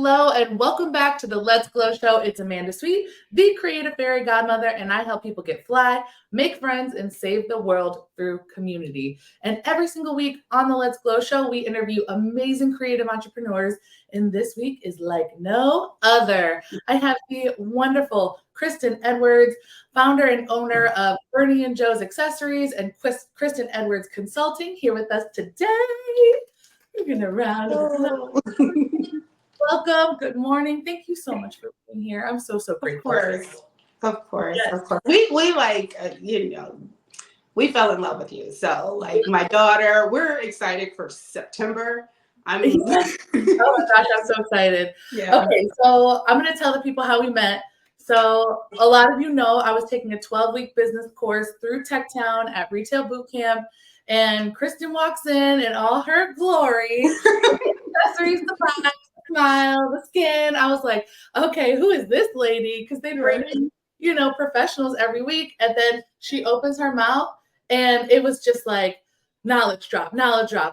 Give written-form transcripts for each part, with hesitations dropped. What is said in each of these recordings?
Hello and welcome back to the Let's Glow Show. It's Amanda Sweet, the Creative Fairy Godmother, and I help people get fly, make friends, and save the world through community. And every single week on the Let's Glow Show, we interview amazing creative entrepreneurs, and this week is like no other. I have the wonderful Kristin Edwards, founder and owner of Bernie and Joe's Accessories and Kristin Edwards Consulting, here with us today. We're going to round of applause. Welcome. Good morning. Thank you so much for being here. I'm so grateful. Of course. We like, we fell in love with you. So like my daughter, we're excited for September. Oh my gosh, I'm so excited. Yeah. Okay, so I'm going to tell the people how we met. So a lot of you know I was taking a 12-week business course through Techtown at Retail Bootcamp, and Kristin walks in all her glory. Accessories, the box, the smile, the skin. I was like, okay, who is this lady? Because they bring in, professionals every week. And then she opens her mouth and it was just like knowledge drop,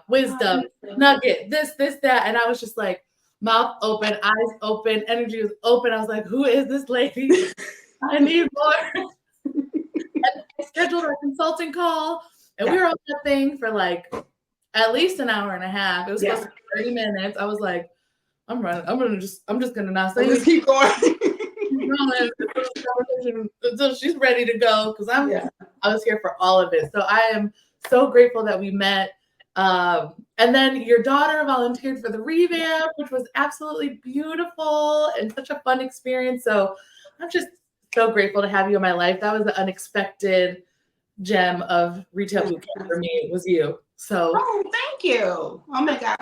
wisdom, nugget, this, that. And I was just like, mouth open, eyes open, energy was open. I was like, who is this lady? I need more. And I scheduled our consulting call and we were on that thing for like at least an hour and a half. It was supposed to be 30 minutes. I was like, I'm just gonna not say anything. Keep going. Until she's ready to go, because I was here for all of it. So I am so grateful that we met. And then your daughter volunteered for the revamp, which was absolutely beautiful and such a fun experience. So I'm just so grateful to have you in my life. That was the unexpected gem of Retail Bootcamp for me. It was you. So thank you. Oh my God,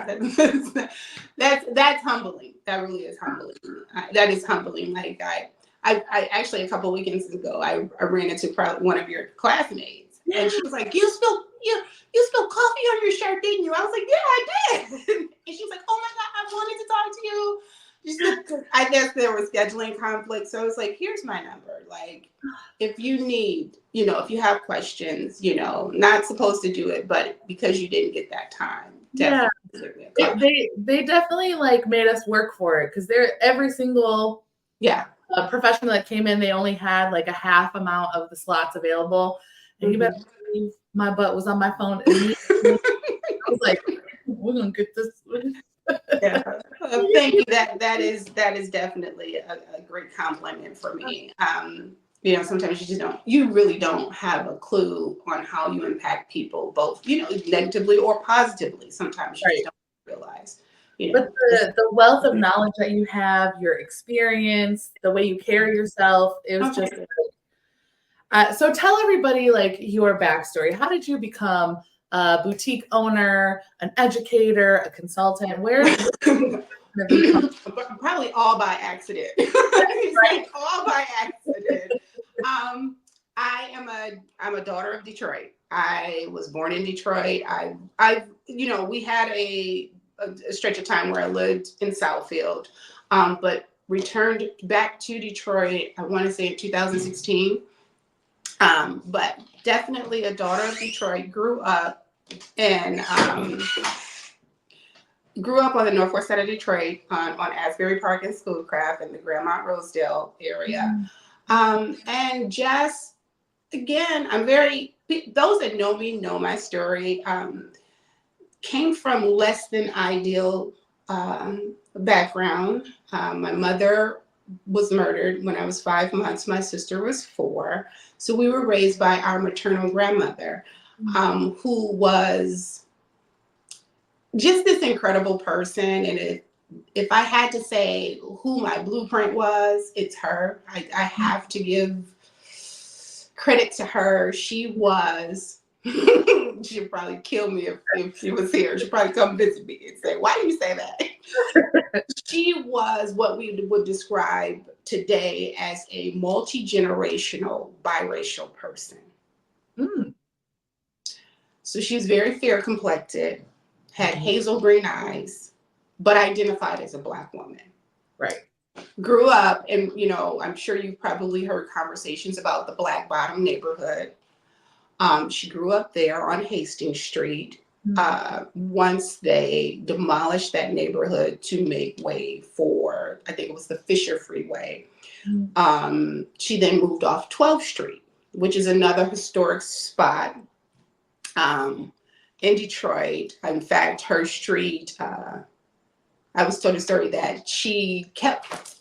that's humbling. That really is humbling. That is humbling. Like I actually a couple of weekends ago, I ran into probably one of your classmates, and she was like, "You spilled coffee on your shirt, didn't you?" I was like, "Yeah, I did." And she's like, "Oh my God, I wanted to talk to you." I guess there was scheduling conflict, so it's like, here's my number. Like, if you need, if you have questions, not supposed to do it, but because you didn't get that time. They definitely like made us work for it, because they're every single professional that came in, they only had like a half amount of the slots available, and you better believe my butt was on my phone immediately. I was like, we're gonna get this. Thank you. That is definitely a great compliment for me. Sometimes you really don't have a clue on how you impact people, both, negatively or positively. Sometimes you just don't realize. But the wealth of knowledge that you have, your experience, the way you carry yourself, it was just so tell everybody like your backstory. How did you become a boutique owner, an educator, a consultant? Where probably all by accident. Right? All by accident. I'm a daughter of Detroit. I was born in Detroit. We had a stretch of time where I lived in Southfield, but returned back to Detroit, I want to say in 2016. But definitely a daughter of Detroit, grew up on the northwest side of Detroit on Asbury Park and Schoolcraft in the Grandmont Rosedale area. And just, again, those that know me know my story. Came from less than ideal background. My mother was murdered when I was 5 months. My sister was 4. So we were raised by our maternal grandmother, who was just this incredible person. And if I had to say who my blueprint was, it's her. I have to give credit to her. She was, she'd probably kill me if she was here. She'd probably come visit me and say, "Why do you say that?" She was what we would describe today as a multi-generational, biracial person. So she was very fair complected, had hazel green eyes, but identified as a Black woman. Right. Grew up, and I'm sure you've probably heard conversations about the Black Bottom neighborhood. She grew up there on Hastings Street. once they demolished that neighborhood to make way for, I think it was the Fisher Freeway. She then moved off 12th Street, which is another historic spot in Detroit. In fact, her street, I was told a story that she kept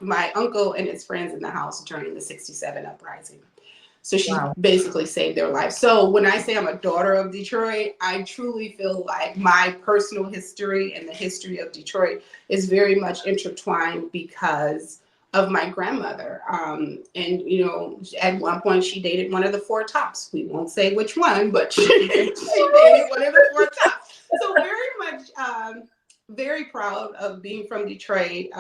my uncle and his friends in the house during the 67 uprising. So she basically saved their life. So when I say I'm a daughter of Detroit, I truly feel like my personal history and the history of Detroit is very much intertwined because of my grandmother. And, you know, at one point she dated one of the four tops. We won't say which one, but she dated one of the four tops. So very much, very proud of being from Detroit.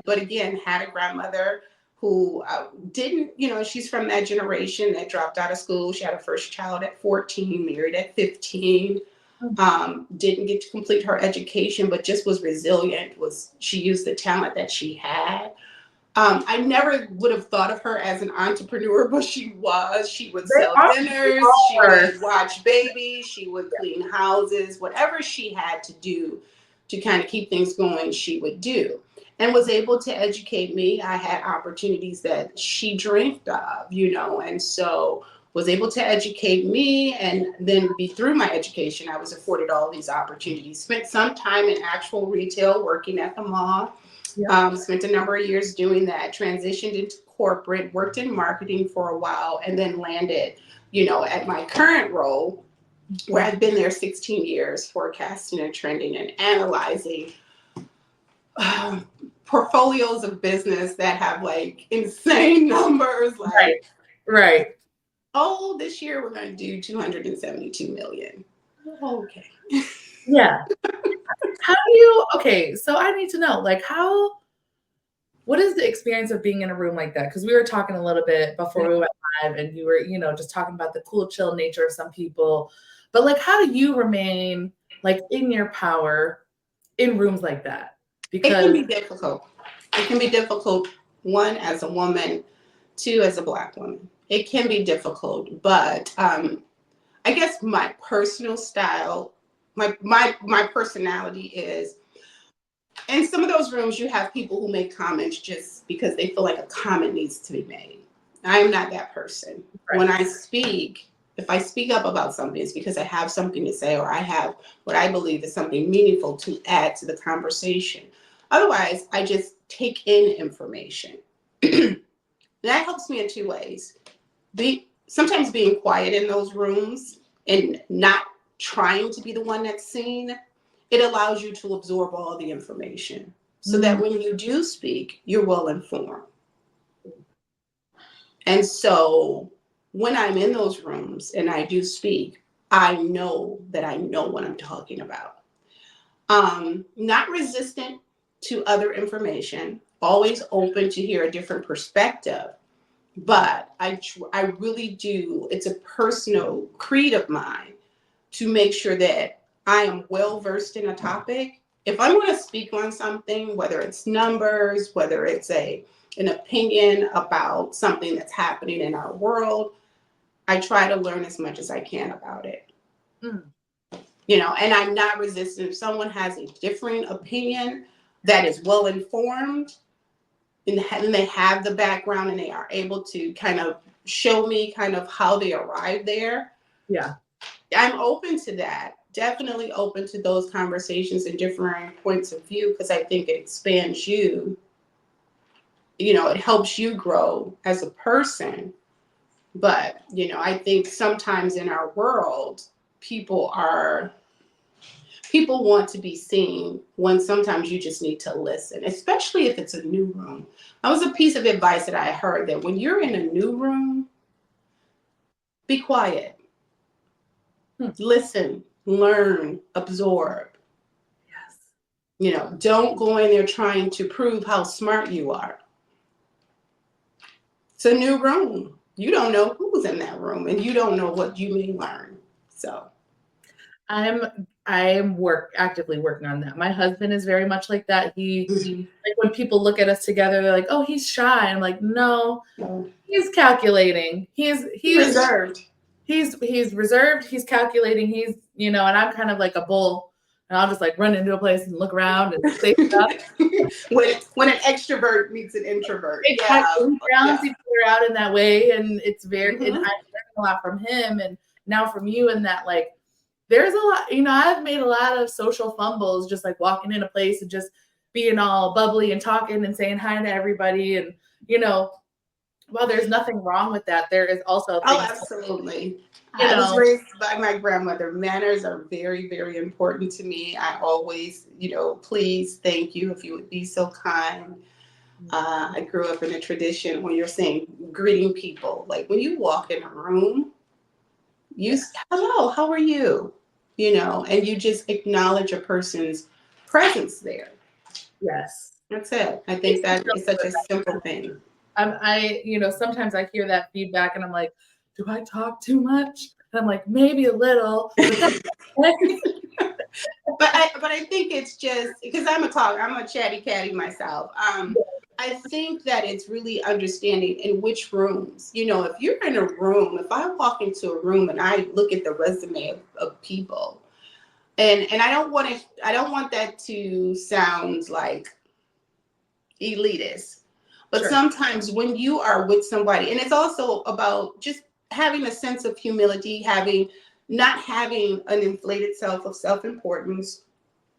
But again, had a grandmother who didn't, you know, she's from that generation that dropped out of school. She had her first child at 14, married at 15, didn't get to complete her education, but just was resilient. She used the talent that she had. I never would have thought of her as an entrepreneur, but she was. She would sell dinners, she would watch babies, she would clean houses, whatever she had to do to kind of keep things going, she would do. And was able to educate me. I had opportunities that she dreamed of, you know, and so was able to educate me. And then through my education, I was afforded all these opportunities. Spent some time in actual retail, working at the mall. Spent a number of years doing that, transitioned into corporate, worked in marketing for a while, and then landed, you know, at my current role, where I've been there 16 years, forecasting and trending and analyzing portfolios of business that have like insane numbers. Like, right. Oh, this year we're going to do 272 million. Oh, okay. Yeah. Okay, so I need to know, like, what is the experience of being in a room like that? Because we were talking a little bit before we went live, and you were, you know, just talking about the cool, chill nature of some people. But like, how do you remain like in your power in rooms like that? Because it can be difficult. It can be difficult, one, as a woman, two, as a Black woman. It can be difficult, but I guess my personal style, my personality is, in some of those rooms, you have people who make comments just because they feel like a comment needs to be made. I am not that person. Right. When I speak, if I speak up about something, it's because I have something to say, or I have what I believe is something meaningful to add to the conversation. Otherwise, I just take in information. That helps me in two ways. Sometimes being quiet in those rooms and not trying to be the one that's seen, it allows you to absorb all the information so that when you do speak, you're well informed. And so when I'm in those rooms and I do speak, I know that I know what I'm talking about. Not resistant to other information, always open to hear a different perspective. But I really do, it's a personal creed of mine to make sure that I am well versed in a topic. If I'm going to speak on something, whether it's numbers, whether it's an opinion about something that's happening in our world, I try to learn as much as I can about it. You know, and I'm not resistant. If someone has a different opinion that is well informed, and they have the background and they are able to kind of show me kind of how they arrived there. Yeah. I'm open to that. Definitely open to those conversations and differing points of view, because I think it expands you. You know, it helps you grow as a person. But, you know, I think sometimes in our world, people want to be seen when sometimes you just need to listen, especially if it's a new room. That was a piece of advice that I heard, that when you're in a new room, be quiet. Listen, learn, absorb. Yes. You know, don't go in there trying to prove how smart you are. It's a new room. You don't know who's in that room, and you don't know what you may learn. So I'm actively working on that. My husband is very much like that. He like, when people look at us together, they're like, "Oh, he's shy." I'm like, "No, he's calculating. He's reserved. he's reserved, he's calculating, he's, you know, and I'm kind of like a bull, and I'll just like run into a place and look around and say stuff. when an extrovert meets an introvert. Exactly. He grounds each other out in that way, and it's very, and Mhm. I learned a lot from him and now from you, and that like there's a lot, you know, I've made a lot of social fumbles just like walking in a place and just being all bubbly and talking and saying hi to everybody. And, you know, while there's nothing wrong with that, there is also Oh, things, absolutely. you I was know, raised by my grandmother. Manners are very, very important to me. I always, please, thank you, if you would be so kind. I grew up in a tradition when you're saying greeting people, like when you walk in a room, hello, how are you? And you just acknowledge a person's presence there. yes. That's it. I think that is such a simple thing. You know, sometimes I hear that feedback and I'm like, do I talk too much? And I'm like, maybe a little, but that's okay. But I think it's just because I'm a chatty catty myself. I think that it's really understanding in which rooms. If you're in a room, if I walk into a room and I look at the resume of people, and I don't want that to sound like elitist, but Sure. sometimes when you are with somebody, and it's also about just having a sense of humility, not having an inflated self-importance,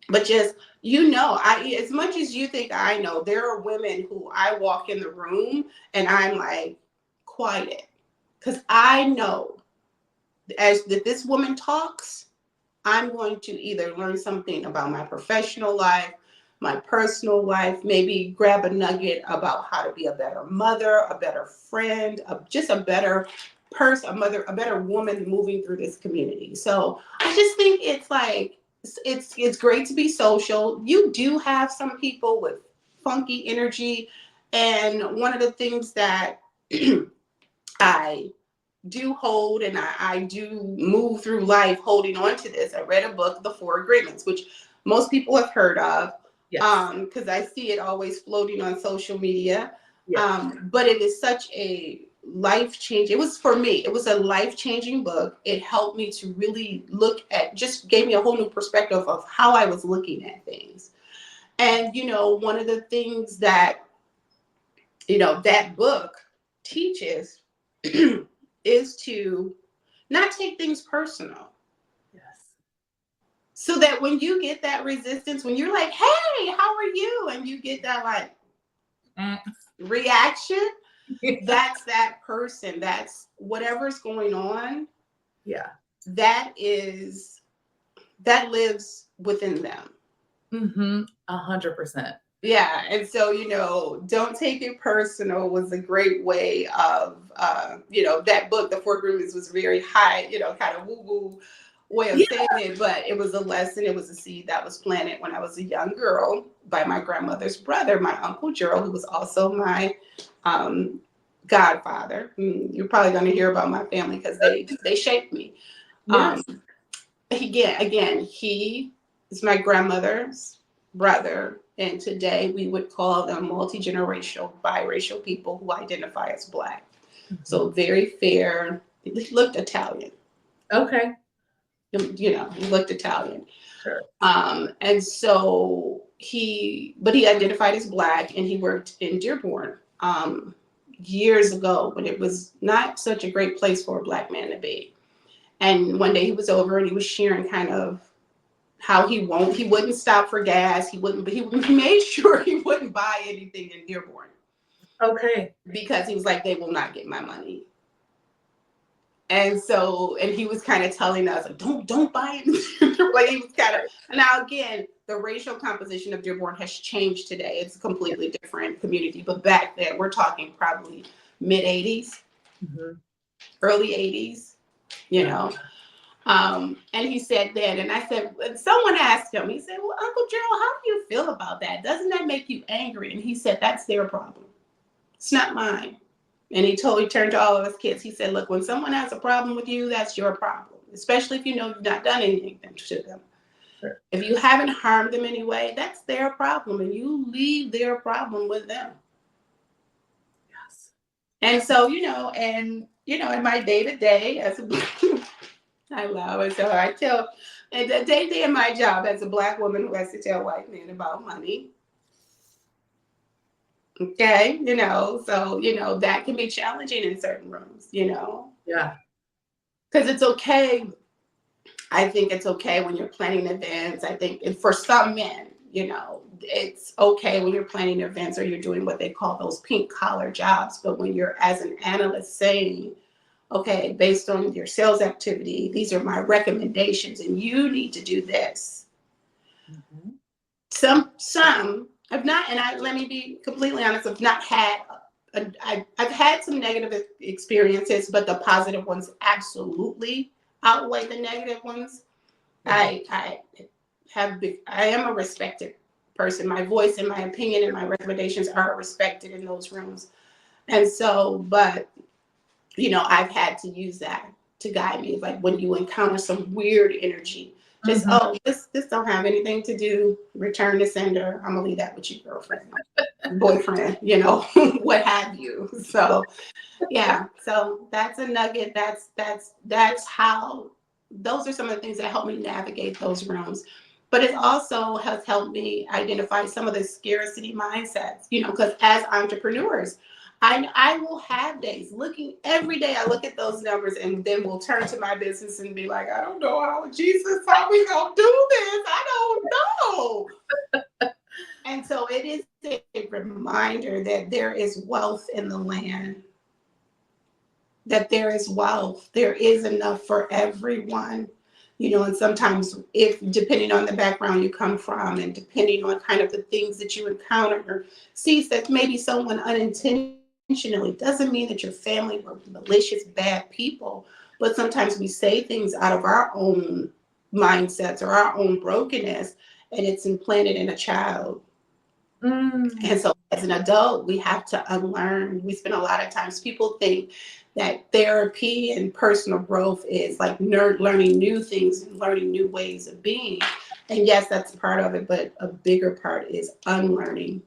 but just, as much as you think I know, there are women who I walk in the room and I'm like quiet, because I know as that this woman talks, I'm going to either learn something about my professional life, my personal life, maybe grab a nugget about how to be a better mother, a better friend, just a better person, a better woman moving through this community. So I just think it's like, it's great to be social. You do have some people with funky energy. And one of the things that I do hold, and I do move through life holding on to this. I read a book, The Four Agreements, which most people have heard of, Yes. because I see it always floating on social media. Yes. But it is such a life change. It was, for me, it was a life changing book. It helped me to really just gave me a whole new perspective of how I was looking at things. And, one of the things that, that book teaches is to not take things personal. Yes. So that when you get that resistance, when you're like, hey, how are you? And you get that like reaction, that's that person. That's whatever's going on. Yeah. That lives within them. 100%. Yeah. And so, don't take it personal was a great way of, that book, The Four Agreements, was very high, kind of woo-woo way of saying it, but it was a lesson. It was a seed that was planted when I was a young girl by my grandmother's brother, my Uncle Gerald, who was also my godfather. You're probably going to hear about my family because they shaped me. Yes. He is my grandmother's brother, and today we would call them multi-generational, biracial people who identify as Black. So very fair. He looked Italian. Okay. He looked Italian. Sure. And so he identified as Black, and he worked in Dearborn years ago when it was not such a great place for a Black man to be. And one day he was over and he was sharing kind of how he wouldn't stop for gas. He made sure he wouldn't buy anything in Dearborn. Okay. Because he was like, they will not get my money. And so, and he was kind of telling us, like, don't buy it. Like, he was kind of, now again, the racial composition of Dearborn has changed today. It's a completely different community. But back then, we're talking probably mid 80s, early 80s, And he said that, and I said, someone asked him, he said, well, Uncle Gerald, how do you feel about that? Doesn't that make you angry? And he said, that's their problem. It's not mine. And he turned to all of us kids. He said, look, when someone has a problem with you, that's your problem, especially if you know you've not done anything to them. Sure. If you haven't harmed them anyway, that's their problem, and you leave their problem with them. Yes. And so, in my day to day as a I love it. So I tell, and the day to day in my job as a Black woman who has to tell white men about money. Okay, so that can be challenging in certain rooms, Yeah. because it's okay. I think it's okay when you're planning events. I think, and for some men, it's okay when you're planning events or you're doing what they call those pink collar jobs. But when you're as an analyst saying, okay, based on your sales activity, these are my recommendations, and you need to do this. Mm-hmm. Some have not, and let me be completely honest, I've not had. I've had some negative experiences, but the positive ones absolutely outweigh the negative ones. I am a respected person. My voice and my opinion and my recommendations are respected in those rooms. And so, but I've had to use that to guide me. Like when you encounter some weird energy, just this don't have anything to do. Return to sender. I'm gonna leave that with you, girlfriend, boyfriend, what have you. So yeah, so that's a nugget. That's how. Those are some of the things that help me navigate those rooms. But it also has helped me identify some of the scarcity mindsets, because as entrepreneurs, I will have days looking every day. I look at those numbers and then we'll turn to my business and be like, I don't know how, Jesus, how we gonna do this? I don't know. And so it is a reminder that there is wealth in the land, that there is wealth, there is enough for everyone. And sometimes if depending on the background you come from and depending on kind of the things that you encounter or sees that maybe someone unintentionally, doesn't mean that your family were malicious, bad people, but sometimes we say things out of our own mindsets or our own brokenness, and it's implanted in a child. And so as an adult, we have to unlearn. We spend a lot of times, people think that therapy and personal growth is like learning new things and learning new ways of being. And yes, that's part of it, but a bigger part is unlearning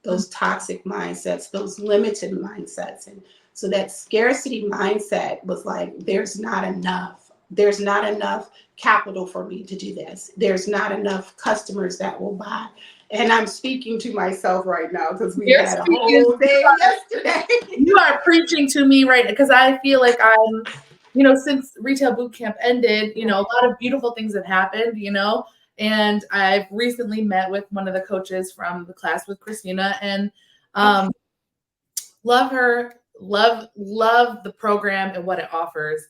those toxic mindsets, those limited mindsets. And so that scarcity mindset was like, there's not enough. There's not enough capital for me to do this. There's not enough customers that will buy. And I'm speaking to myself right now because we had a whole day yesterday. You are preaching to me right now, because I feel like I'm, since Retail Bootcamp ended, a lot of beautiful things have happened, and I've recently met with one of the coaches from the class with Christina, and love her, love the program and what it offers.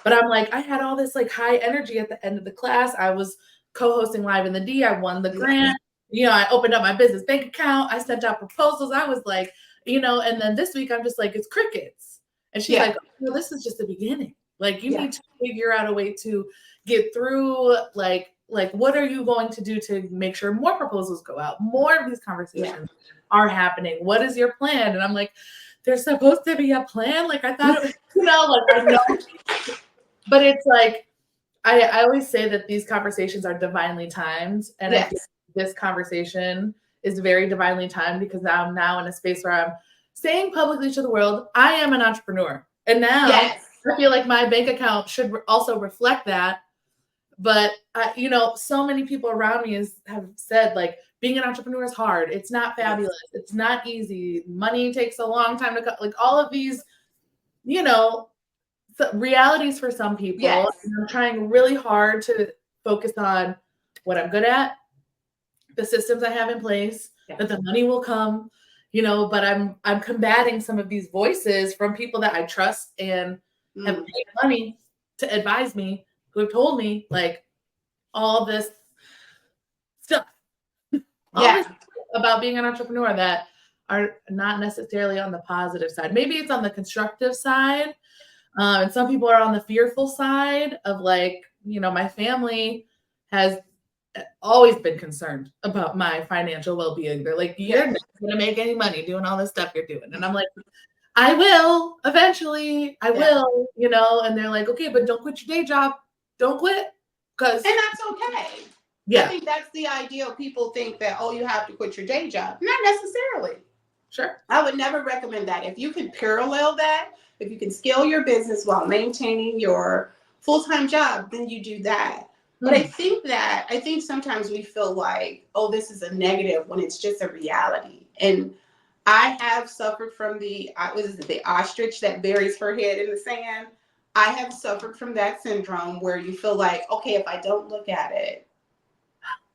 But I'm like, I had all this like high energy at the end of the class. I was co-hosting Live in the D. I won the grant. I opened up my business bank account. I sent out proposals. I was like, and then this week I'm just like, it's crickets. And she's like, oh, this is just the beginning. Like you need to figure out a way to get through, like what are you going to do to make sure more proposals go out, more of these conversations are happening? What is your plan? And I'm like, there's supposed to be a plan. Like I thought it was, I know. But it's like, I always say that these conversations are divinely timed. And I think this conversation is very divinely timed because I'm now in a space where I'm saying publicly to the world, I am an entrepreneur. And now I feel like my bank account should also reflect that. But, so many people around me have said, like, being an entrepreneur is hard. It's not fabulous. It's not easy. Money takes a long time to cut. Like all of these, realities for some people. And I'm trying really hard to focus on what I'm good at, the systems I have in place, that the money will come, but I'm combating some of these voices from people that I trust and have paid money to advise me, who have told me like all this stuff, this about being an entrepreneur that are not necessarily on the positive side. Maybe it's on the constructive side. And some people are on the fearful side of like, my family has always been concerned about my financial well-being. They're like, you're not going to make any money doing all this stuff you're doing. And I'm like, I will eventually. I will, and they're like, okay, but don't quit your day job. Don't quit. And that's okay. I think that's the ideal. People think that, you have to quit your day job. Not necessarily. Sure. I would never recommend that. If you can parallel that, if you can scale your business while maintaining your full-time job, then you do that. But I think sometimes we feel like, oh, this is a negative when it's just a reality. And I have suffered from the ostrich that buries her head in the sand. I have suffered from that syndrome where you feel like, okay, if I don't look at it,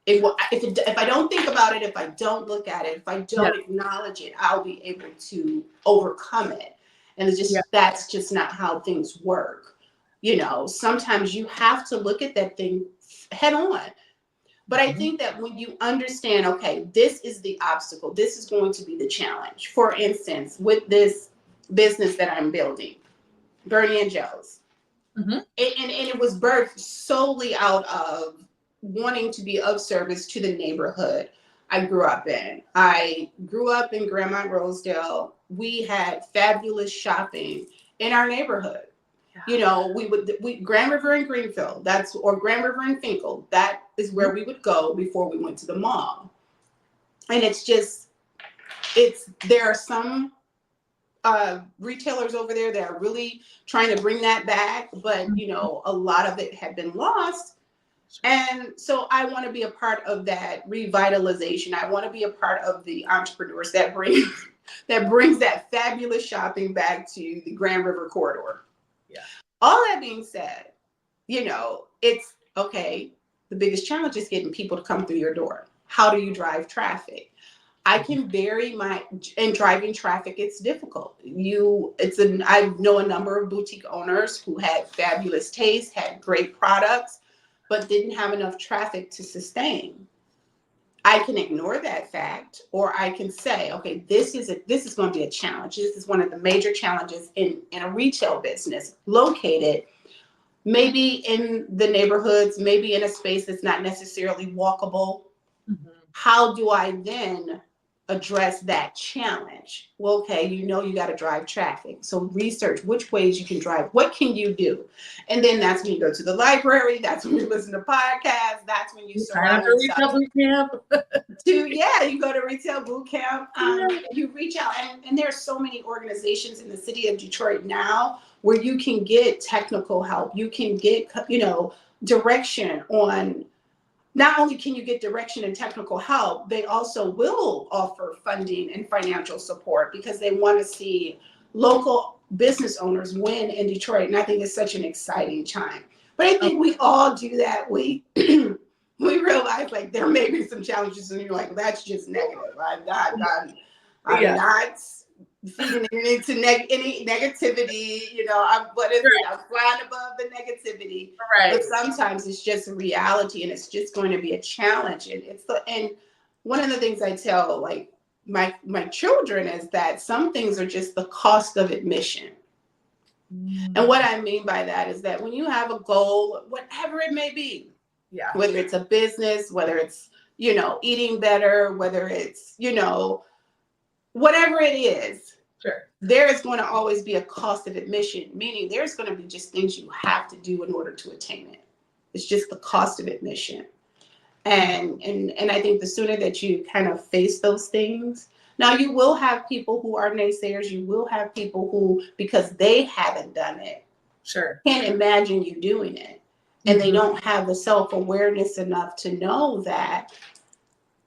if I don't think about it, if I don't look at it, if I don't acknowledge it, I'll be able to overcome it. And it's just that's just not how things work. You know, sometimes you have to look at that thing head on. But I think that when you understand, okay, this is the obstacle, this is going to be the challenge. For instance, with this business that I'm building, Bernie and Joe's, and it was birthed solely out of wanting to be of service to the neighborhood I grew up in. I grew up in Grandma Rosedale. We had fabulous shopping in our neighborhood. You know, Grand River and Greenfield, or Grand River and Finkel, that is where we would go before we went to the mall. And there are some retailers over there that are really trying to bring that back, but you know, a lot of it had been lost. And so I want to be a part of that revitalization. I want to be a part of the entrepreneurs that brings that fabulous shopping back to the Grand River corridor. Yeah. All that being said, you know, it's okay. The biggest challenge is getting people to come through your door. How do you drive traffic? I can in driving traffic, it's difficult. I know a number of boutique owners who had fabulous taste, had great products, but didn't have enough traffic to sustain. I can ignore that fact, or I can say, okay, this is going to be a challenge. This is one of the major challenges in a retail business located maybe in the neighborhoods, maybe in a space that's not necessarily walkable. How do I then address that challenge? Well, okay, you know, you got to drive traffic. So research which ways you can drive. What can you do? And then that's when you go to the library. That's when you listen to podcasts. That's when you surround yourself. You go to retail boot camp. You reach out, and there's so many organizations in the city of Detroit now where you can get technical help. You can get, you know, direction on. Not only can you get direction and technical help, they also will offer funding and financial support because they want to see local business owners win in Detroit. And I think it's such an exciting time. But I think we all do that. We realize like there may be some challenges and you're like, that's just negative. I'm not feeding into any negativity, you know, I'm flying above the negativity. Right. But sometimes it's just a reality and it's just going to be a challenge. And one of the things I tell like my children is that some things are just the cost of admission. And what I mean by that is that when you have a goal, whatever it may be, whether it's a business, whether it's, you know, eating better, whether it's, you know, whatever it is, there is going to always be a cost of admission, meaning there's going to be just things you have to do in order to attain it. It's just the cost of admission. And I think the sooner that you kind of face those things, now you will have people who are naysayers, you will have people who, because they haven't done it, can't imagine you doing it. And they don't have the self-awareness enough to know that,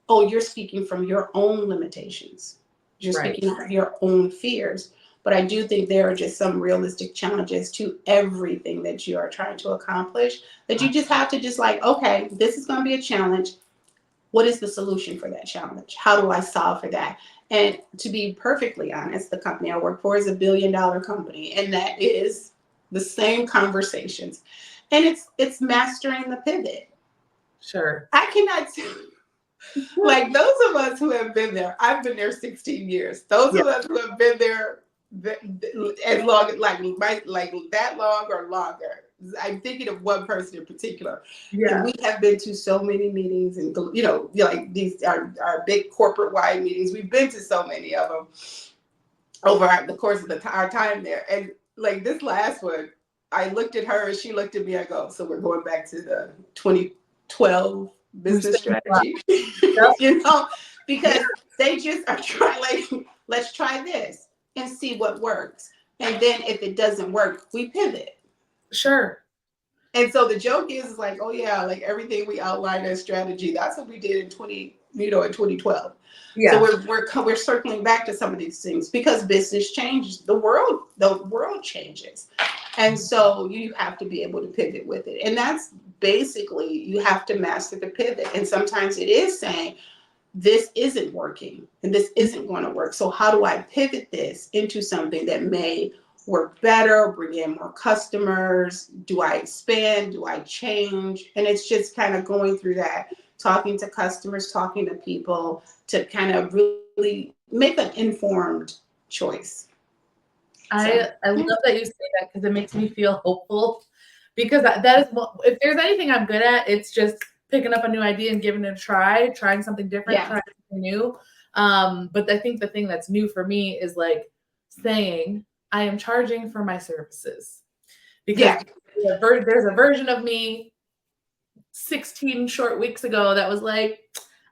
oh, you're speaking from your own limitations. You're speaking from your own fears. But I do think there are just some realistic challenges to everything that you are trying to accomplish that you just have to just like, okay, this is going to be a challenge. What is the solution for that challenge? How do I solve for that? And to be perfectly honest, the company I work for is $1 billion company. And that is the same conversations. And it's mastering the pivot. I cannot like those of us who have been there, I've been there 16 years. Those of us who have been there as long, like that long or longer. I'm thinking of one person in particular. And we have been to so many meetings and, you know, like these are our big corporate wide meetings. We've been to so many of them over the course of our time there. And like this last one, I looked at her and she looked at me. I go, so we're going back to the 2012 business strategy, you know, because They just are trying, like, let's try this and see what works. And then if it doesn't work, we pivot. Sure. And so the joke is like, oh yeah, like everything we outlined as strategy, that's what we did in 2012. Yeah. So we're circling back to some of these things because business changes, the world changes. And so you have to be able to pivot with it. And that's basically, you have to master the pivot. And sometimes it is saying, this isn't working and this isn't going to work. So how do I pivot this into something that may work better, bring in more customers? Do I expand? Do I change? And it's just kind of going through that, talking to customers, talking to people to kind of really make an informed choice. I love that you say that because it makes me feel hopeful, because that is, if there's anything I'm good at, it's just picking up a new idea and giving it a try, trying something different, trying something new. But I think the thing that's new for me is like saying I am charging for my services, because there's a version of me 16 short weeks ago that was like,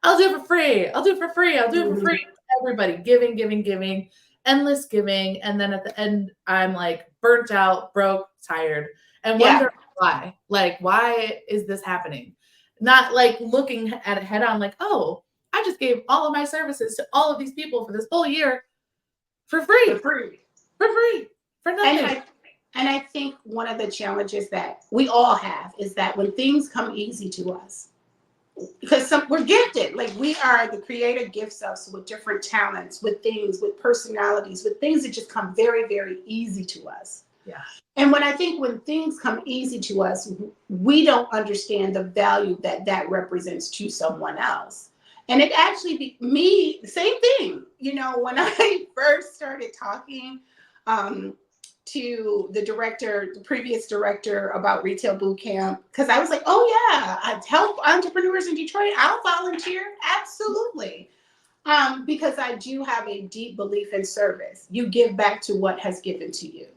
I'll do it for free. I'll do it for free. I'll do it for free. Everybody giving, endless giving. And then at the end, I'm like burnt out, broke, tired, and wonder why. Like, why is this happening? Not like looking at it head on, like, oh, I just gave all of my services to all of these people for this whole year for free. For nothing. And I think one of the challenges that we all have is that when things come easy to us, because we're gifted, like we are, the creator gifts us with different talents, with things, with personalities, with things that just come very, very easy to us. Yeah. And when things come easy to us, we don't understand the value that represents to someone else. And it actually same thing, you know, when I first started talking to the previous director about retail boot camp, because I was like, oh yeah, I help entrepreneurs in Detroit. I'll volunteer. Absolutely. Because I do have a deep belief in service. You give back to what has given to you,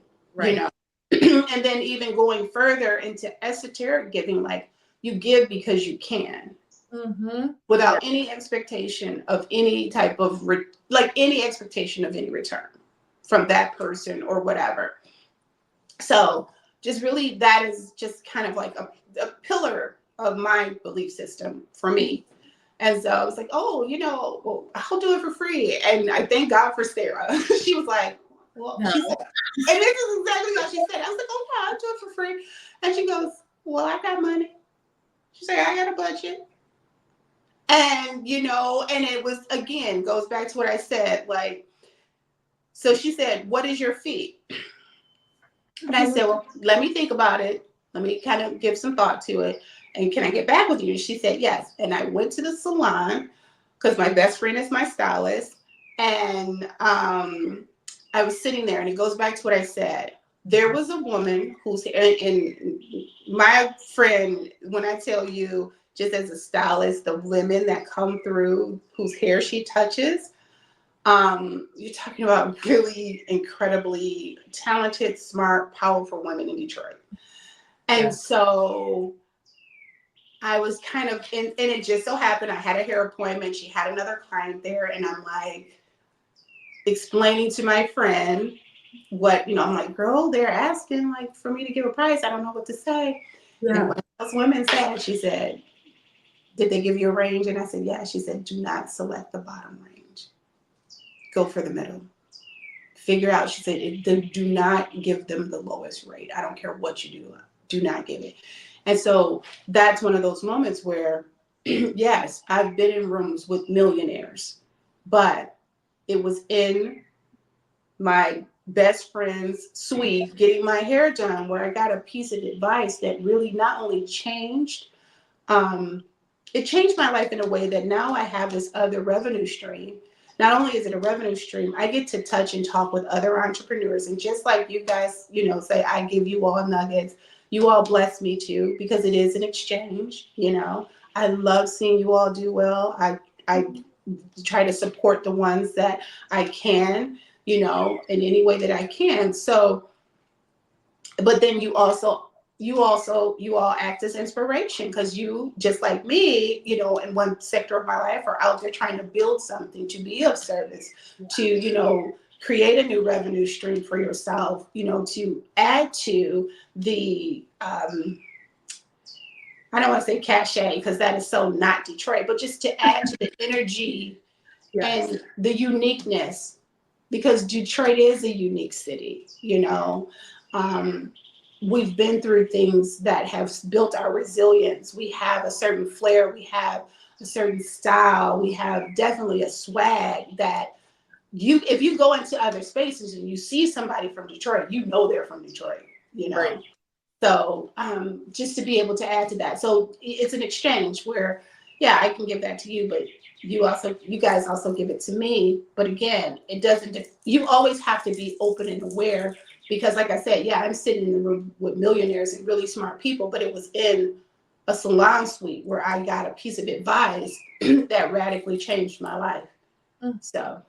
you know. And then even going further into esoteric giving, like you give because you can, without any expectation of any type of any expectation of any return from that person or whatever. So just really, that is just kind of like a pillar of my belief system for me. And so I was like, oh, you know, well, I'll do it for free. And I thank God for Sarah. She was like, well, she said, and this is exactly what she said. I was like, oh, yeah, I'll do it for free. And she goes, well, I got money. She said, I got a budget. And, you know, and it was, again, goes back to what I said. Like, so she said, what is your fee? And I said, well, let me think about it. Let me kind of give some thought to it. And can I get back with you? And she said, yes. And I went to the salon because my best friend is my stylist. And I was sitting there, and it goes back to what I said. There was a woman and my friend, when I tell you, just as a stylist, the women that come through whose hair she touches, you're talking about really incredibly talented, smart, powerful women in Detroit. And so I was kind of, and it just so happened I had a hair appointment. She had another client there, and I'm like explaining to my friend what, you know, I'm like, girl, they're asking like for me to give a price. I don't know what to say. Yeah. And what those women said, she said, did they give you a range? And I said, yeah. She said, do not select the bottom range. Go for the middle. Figure out, she said, do not give them the lowest rate. I don't care what you do. Do not give it. And so that's one of those moments where, yes, I've been in rooms with millionaires, but it was in my best friend's suite getting my hair done where I got a piece of advice that really not only changed, it changed my life in a way that now I have this other revenue stream. Not only is it a revenue stream, I get to touch and talk with other entrepreneurs. And just like you guys, you know, say, I give you all nuggets, you all bless me too, because it is an exchange, you know. I love seeing you all do well. I try to support the ones that I can, you know, in any way that I can. So, but then you also you all act as inspiration, because you, just like me, in one sector of my life, are out there trying to build something, to be of service, to, create a new revenue stream for yourself, to add to the, I don't want to say cachet, because that is so not Detroit, but just to add to the energy and the uniqueness, because Detroit is a unique city, we've been through things that have built our resilience. We have a certain flair, we have a certain style, we have definitely a swag that if you go into other spaces and you see somebody from Detroit, they're from Detroit, Right. So just to be able to add to that. So it's an exchange where, yeah, I can give that to you, but you guys also give it to me. But again, you always have to be open and aware, because like I said, yeah, I'm sitting in the room with millionaires and really smart people, but it was in a salon suite where I got a piece of advice that radically changed my life. So,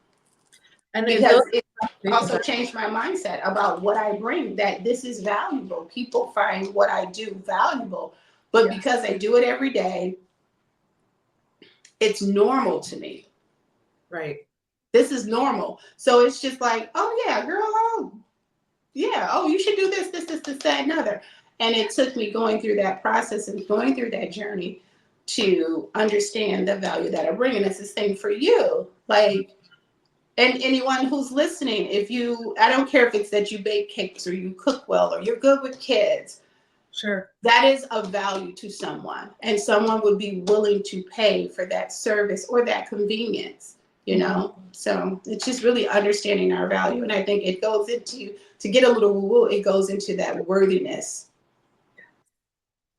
and because it also changed my mindset about what I bring, that this is valuable. People find what I do valuable, but because I do it every day, it's normal to me. Right. This is normal. So it's just like, oh yeah, girl, oh yeah, oh, you should do this, that, and other. And it took me going through that process and going through that journey to understand the value that I bring. And it's the same for you. Like, and anyone who's listening, I don't care if it's that you bake cakes or you cook well or you're good with kids. Sure. That is of value to someone, and someone would be willing to pay for that service or that convenience, So it's just really understanding our value. And I think it goes into, to get a little woo-woo, it goes into that worthiness.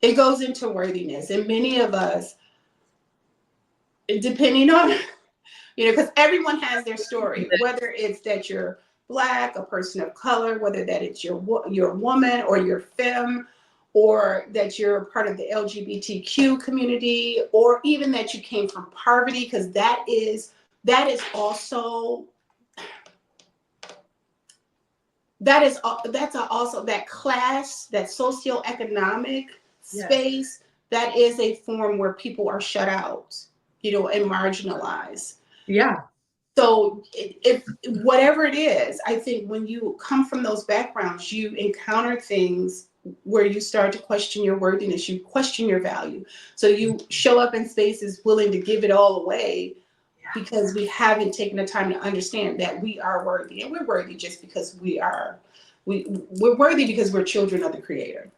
It goes into worthiness. And many of us, depending on, because everyone has their story, whether it's that you're Black, a person of color, whether that it's your woman or your femme, or that you're part of the LGBTQ community, or even that you came from poverty, because that's also that class, that socioeconomic space, that is a form where people are shut out, and marginalized. Yeah. So if whatever it is, I think when you come from those backgrounds, you encounter things where you start to question your worthiness, you question your value. So you show up in spaces willing to give it all away, because we haven't taken the time to understand that we are worthy. And we're worthy just because we're worthy because we're children of the Creator.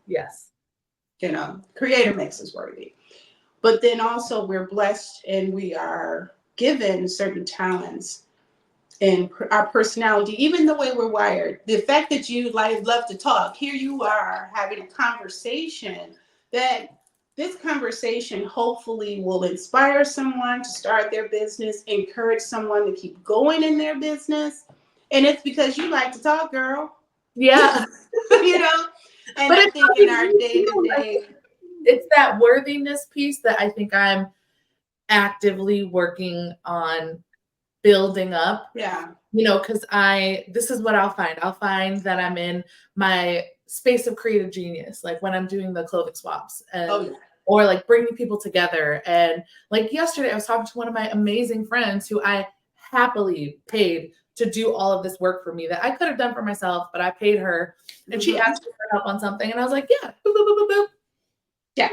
Yes. Creator makes us worthy. But then also we're blessed and we are given certain talents and our personality, even the way we're wired. The fact that you love to talk, here you are having a conversation, that this conversation hopefully will inspire someone to start their business, encourage someone to keep going in their business. And it's because you like to talk, girl. Yeah. And but I think in our day-to-day, it's that worthiness piece that I think I'm actively working on building up. Yeah. Because this is what I'll find. I'll find that I'm in my space of creative genius, like when I'm doing the clothing swaps and or like bringing people together. And like yesterday, I was talking to one of my amazing friends who I happily paid to do all of this work for me that I could have done for myself, but I paid her, and she asked me for help on something, and I was like, yeah, boop, boop, boop, boop. Yeah.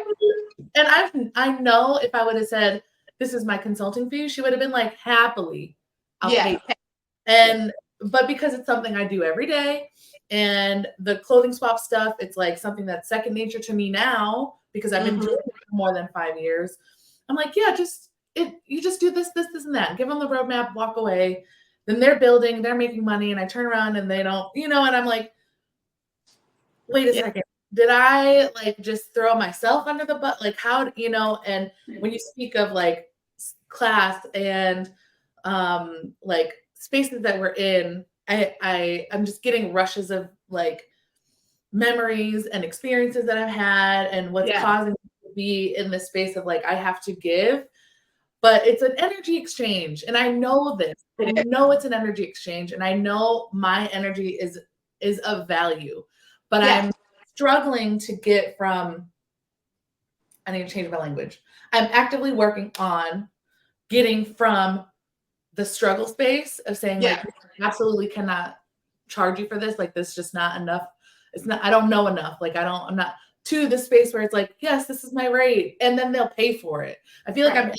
And I know if I would have said, this is my consulting fee, she would have been like, happily, I'll pay. And but because it's something I do every day, and the clothing swap stuff, it's like something that's second nature to me now because I've been doing it for more than 5 years. I'm like, yeah, you just do this, and that. Give them the roadmap, walk away. Then they're building, they're making money, and I turn around and they don't, and I'm like, wait a second. Did I like just throw myself under the bus? Like how, and when you speak of like class and like spaces that we're in, I'm just getting rushes of like memories and experiences that I've had and what's causing me to be in this space of like, I have to give, but it's an energy exchange. And I know this, I know it's an energy exchange, and I know my energy is of value, but I'm struggling to get from, I need to change my language. I'm actively working on getting from the struggle space of saying like, I absolutely cannot charge you for this. Like, this is just not enough. It's not, I don't know enough. Like, I'm not, to the space where it's like, yes, this is my rate. And then they'll pay for it. I feel like I'm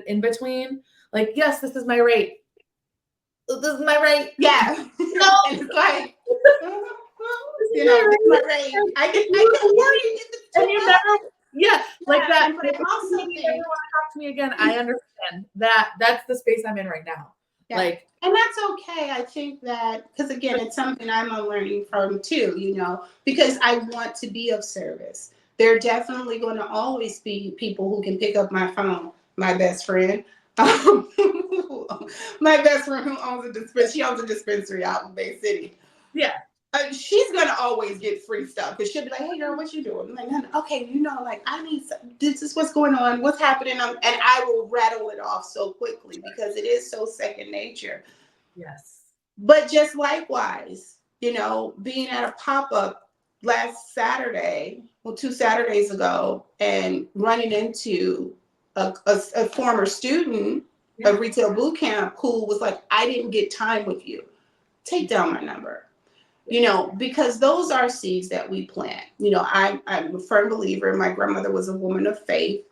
in between. Like, yes, this is my rate. This is my rate. Yeah. No. And it's like, you know, this is my rate. I get and you never, like that. But I also think you never want to talk to me again. I understand that. That's the space I'm in right now. Yeah. Like, and that's okay. I think that, because again, it's something I'm learning from too, you know, because I want to be of service. There are definitely going to always be people who can pick up my phone. My best friend, my best friend who owns a dispensary, she owns a dispensary out in Bay City. Yeah. She's gonna always get free stuff because she'll be like, "Hey girl, what you doing?" I'm like, "Okay, you know, like I need some, this is what's going on, what's happening," and I will rattle it off so quickly because it is so second nature. Yes. But just likewise, you know, being at a pop-up last Saturday, well, 2 Saturdays ago, and running into a former student of retail boot camp who was like, "I didn't get time with you. Take down my number." You know, because those are seeds that we plant. You know, I'm a firm believer. My grandmother was a woman of faith,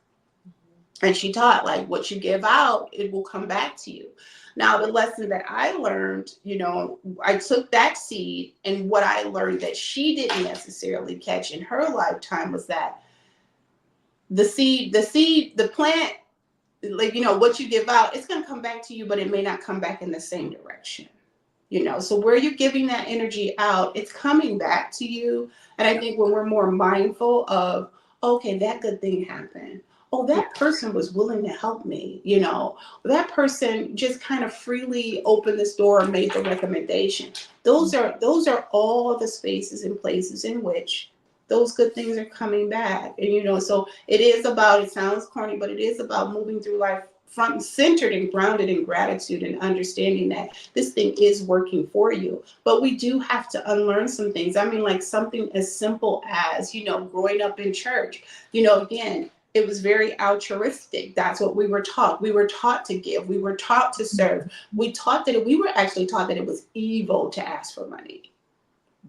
and she taught like what you give out, it will come back to you. Now, the lesson that I learned, you know, I took that seed, and what I learned that she didn't necessarily catch in her lifetime was that the plant, like, you know, what you give out, it's going to come back to you, but it may not come back in the same direction. You know, so where you're giving that energy out, it's coming back to you. And I think when we're more mindful of, okay, that good thing happened. Oh, that person was willing to help me. You know, that person just kind of freely opened this door and made the recommendation. Those are all the spaces and places in which those good things are coming back. And, you know, so it is about, it sounds corny, but it is about moving through life front centered and grounded in gratitude and understanding that this thing is working for you. But we do have to unlearn some things. I mean, like something as simple as, you know, growing up in church, you know, again, it was very altruistic. That's what we were taught. We were taught to give. We were taught to serve. We were actually taught that it was evil to ask for money.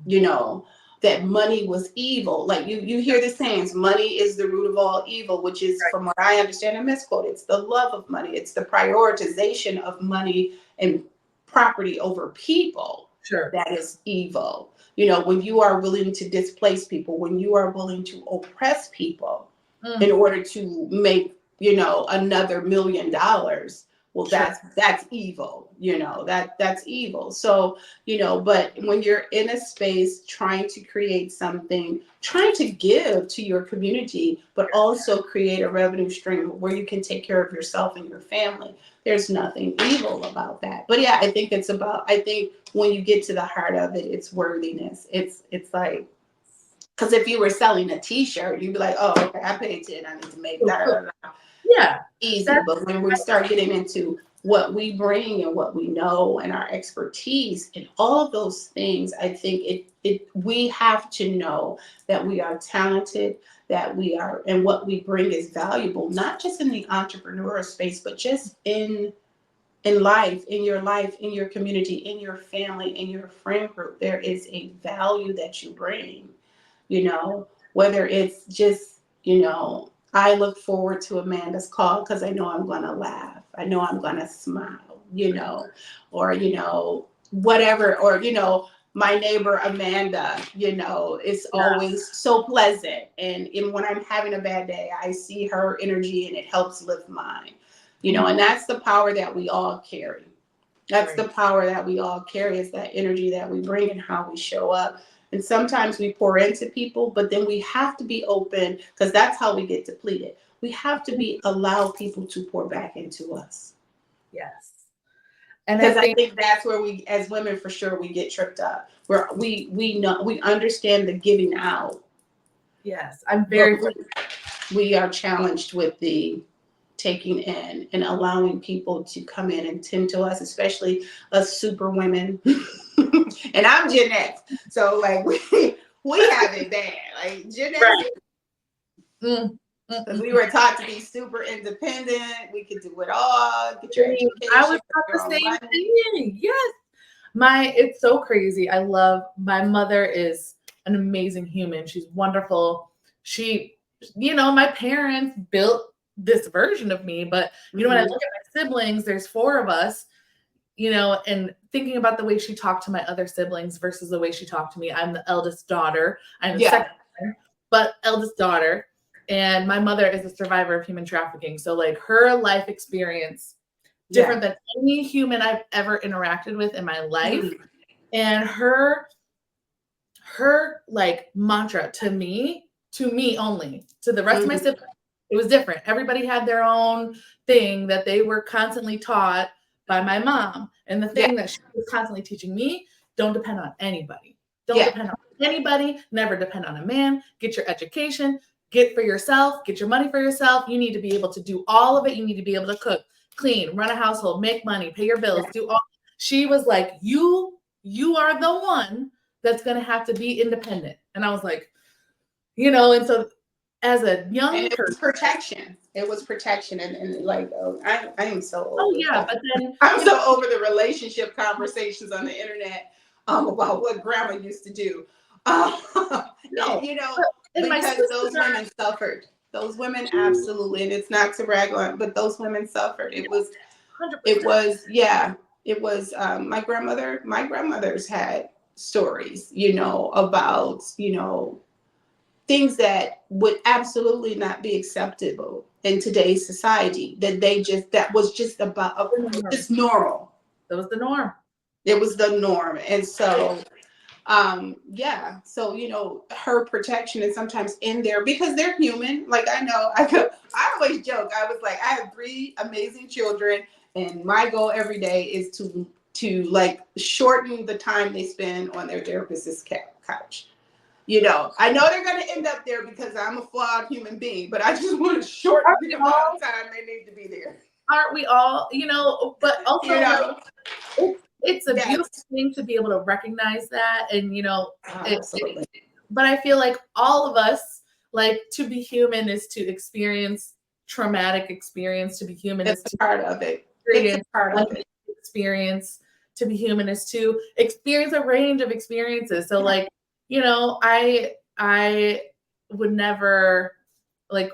You know, that money was evil. Like you hear the sayings, money is the root of all evil, which is, from what I understand, a misquote. It's the love of money. It's the prioritization of money and property over people. Sure. That is evil. You know, when you are willing to displace people, when you are willing to oppress people in order to make, you know, another $1 million, well, that's evil. You know, that's evil. So, you know, but when you're in a space trying to create something, trying to give to your community, but also create a revenue stream where you can take care of yourself and your family, there's nothing evil about that. But yeah, I think when you get to the heart of it, it's worthiness. It's like, because if you were selling a t-shirt, you'd be like, oh, okay, I paid 10, I need to make that. Yeah. Easy. But when we start getting into what we bring and what we know and our expertise and all of those things, I think we have to know that we are talented, that we are, and what we bring is valuable, not just in the entrepreneurial space, but just in life, in your community, in your family, in your friend group. There is a value that you bring, you know, whether it's just, you know, I look forward to Amanda's call because I know I'm going to laugh. I know I'm going to smile, you know, or, you know, whatever, or, you know, my neighbor Amanda, you know, is always so pleasant. And when I'm having a bad day, I see her energy and it helps lift mine, you know, and that's the power that we all carry. That's the power that we all carry, is that energy that we bring and how we show up. And sometimes we pour into people, but then we have to be open, because that's how we get depleted. We have to allow people to pour back into us. Yes. And because I think that's where we, as women, for sure, we get tripped up. Where we know, we understand the giving out. Yes, I'm very. We are challenged with the taking in and allowing people to come in and tend to us, especially us super women. And I'm Gen X, so like we have it bad, like genetics. Right. Mm, Because we were taught to be super independent. We could do it all. Get your education. I was taught your the own same money. thing. Yes. It's so crazy. I love, my mother is an amazing human. She's wonderful. She, my parents built this version of me, but when I look at my siblings, there's 4 of us, and thinking about the way she talked to my other siblings versus the way she talked to me. I'm the eldest daughter. I'm the second one, but eldest daughter. And my mother is a survivor of human trafficking. So like her life experience, different than any human I've ever interacted with in my life. And her like mantra to me only, to the rest of my siblings, it was different. Everybody had their own thing that they were constantly taught by my mom. And the thing that she was constantly teaching me, don't depend on anybody. Don't depend on anybody. Never depend on a man. Get your education. Get for yourself. Get your money for yourself. You need to be able to do all of it. You need to be able to cook, clean, run a household, make money, pay your bills, do all. She was like, you are the one that's going to have to be independent. And I was like, and so as a young person. It was protection. And like, I am so over. Oh, yeah. But then I'm so over the relationship conversations on the internet about what grandma used to do. Because those women suffered. Those women absolutely, and it's not to brag on, but those women suffered. It was 100%. My grandmothers had stories, about, things that would absolutely not be acceptable in today's society, that was just normal. That was the norm. It was the norm. And so, so, her protection is sometimes in there because they're human. Like, I always joke. I was like, I have 3 amazing children, and my goal every day is to like shorten the time they spend on their therapist's couch. I know they're going to end up there because I'm a flawed human being, but I just want to shorten the amount of time they need to be there. Aren't we all, but also it's a beautiful thing to be able to recognize that. And, absolutely. But I feel like all of us, like, to be human is to experience traumatic experience. To be human is to part of it. It's part of it. Experience. To be human is to experience a range of experiences. So like, I would never, like,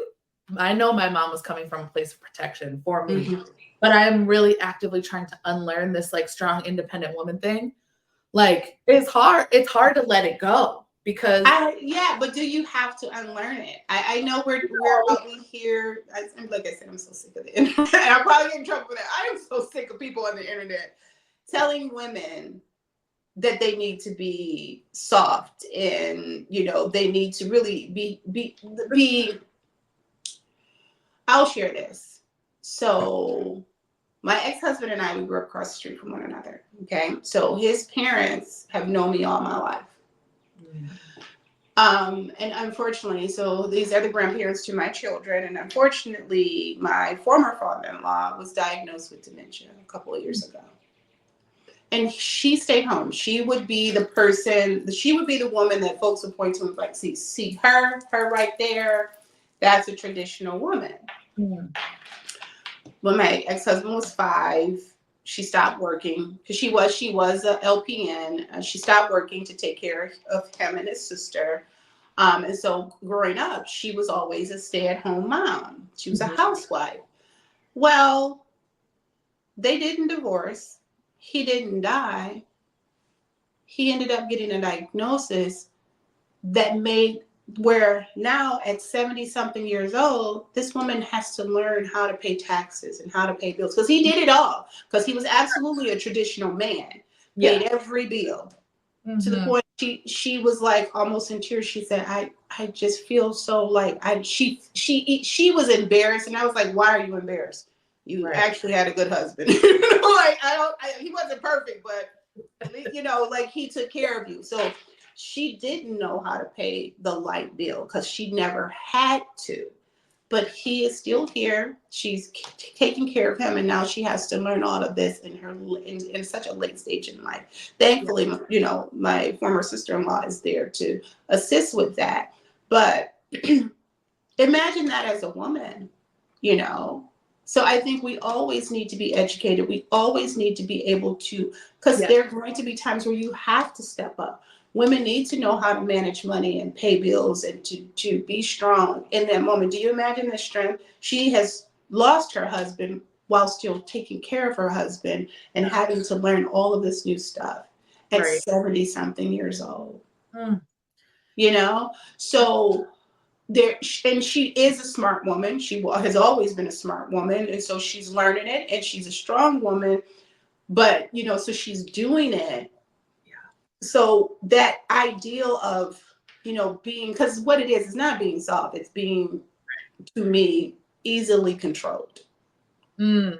I know my mom was coming from a place of protection for me, but I'm really actively trying to unlearn this like strong, independent woman thing. Like, it's hard to let it go because but do you have to unlearn it? I know we're here. Like I said, I'm so sick of the internet. I'll probably get in trouble for that. I am so sick of people on the internet telling women that they need to be soft and they need to really be. I'll share this. So my ex-husband and I, we grew up across the street from one another. Okay. So his parents have known me all my life. And unfortunately, so these are the grandparents to my children. And unfortunately, my former father-in-law was diagnosed with dementia a couple of years ago. And she stayed home. She would be the woman that folks would point to and like, see her right there. That's a traditional woman. When my ex-husband was 5, she stopped working because she was a LPN. She stopped working to take care of him and his sister. And so growing up, she was always a stay-at-home mom. She was a housewife. Well, they didn't divorce. He didn't die. He ended up getting a diagnosis that made where now at 70 something years old, this woman has to learn how to pay taxes and how to pay bills because he did it all because he was absolutely a traditional man, paid every bill to the point she was like almost in tears. She said, I just feel so like she was embarrassed. And I was like, why are you embarrassed? You actually had a good husband. He wasn't perfect, but like he took care of you. So she didn't know how to pay the light bill because she never had to. but he is still here. She's taking care of him, and now she has to learn all of this in such a late stage in life. Thankfully, you know, my former sister-in-law is there to assist with that. But imagine that as a woman, you know. So I think we always need to be educated. We always need to be able to, because there are going to be times where you have to step up. Women need to know how to manage money and pay bills and to be strong in that moment. Do you imagine the strength? She has lost her husband while still taking care of her husband and having to learn all of this new stuff at 70 something years old. You know? So and she is a smart woman. She has always been a smart woman. And so she's learning it, and she's a strong woman, but, you know, so she's doing it. So that ideal of, you know, being, because what it is not being soft, it's being, to me, easily controlled. And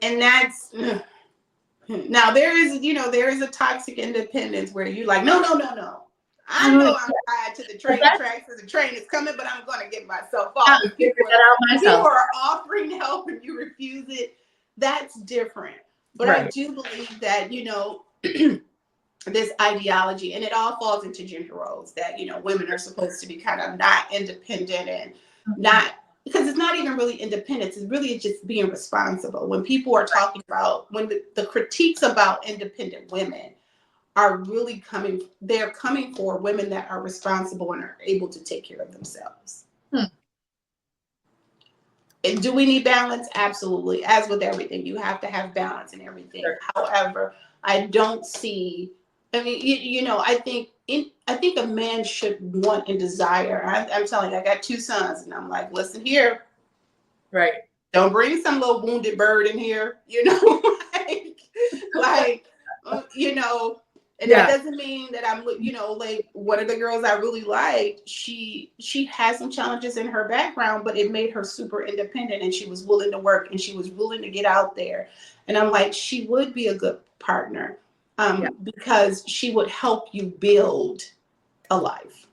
that's, now there is, you know, there is a toxic independence where you're like, no. I know I'm tied to the train tracks, so the train is coming, but I'm going to get myself off. If people are offering help and you refuse it, that's different. But I do believe that, you know, this ideology, and it all falls into gender roles, that, you know, women are supposed to be kind of not independent and not, because it's not even really independence, it's really just being responsible. When people are talking about, when the critiques about independent women are really they're coming for women that are responsible and are able to take care of themselves. And do we need balance? Absolutely. As with everything, you have to have balance in everything. However, I don't see, I mean, you know, I think a man should want and desire. I'm telling you, I got 2 sons, and I'm like, listen here. Don't bring some little wounded bird in here, you know, like, you know, and that doesn't mean that I'm, you know, like one of the girls I really liked, she had some challenges in her background, but it made her super independent, and she was willing to work, and she was willing to get out there. And I'm like, she would be a good partner, because she would help you build a life.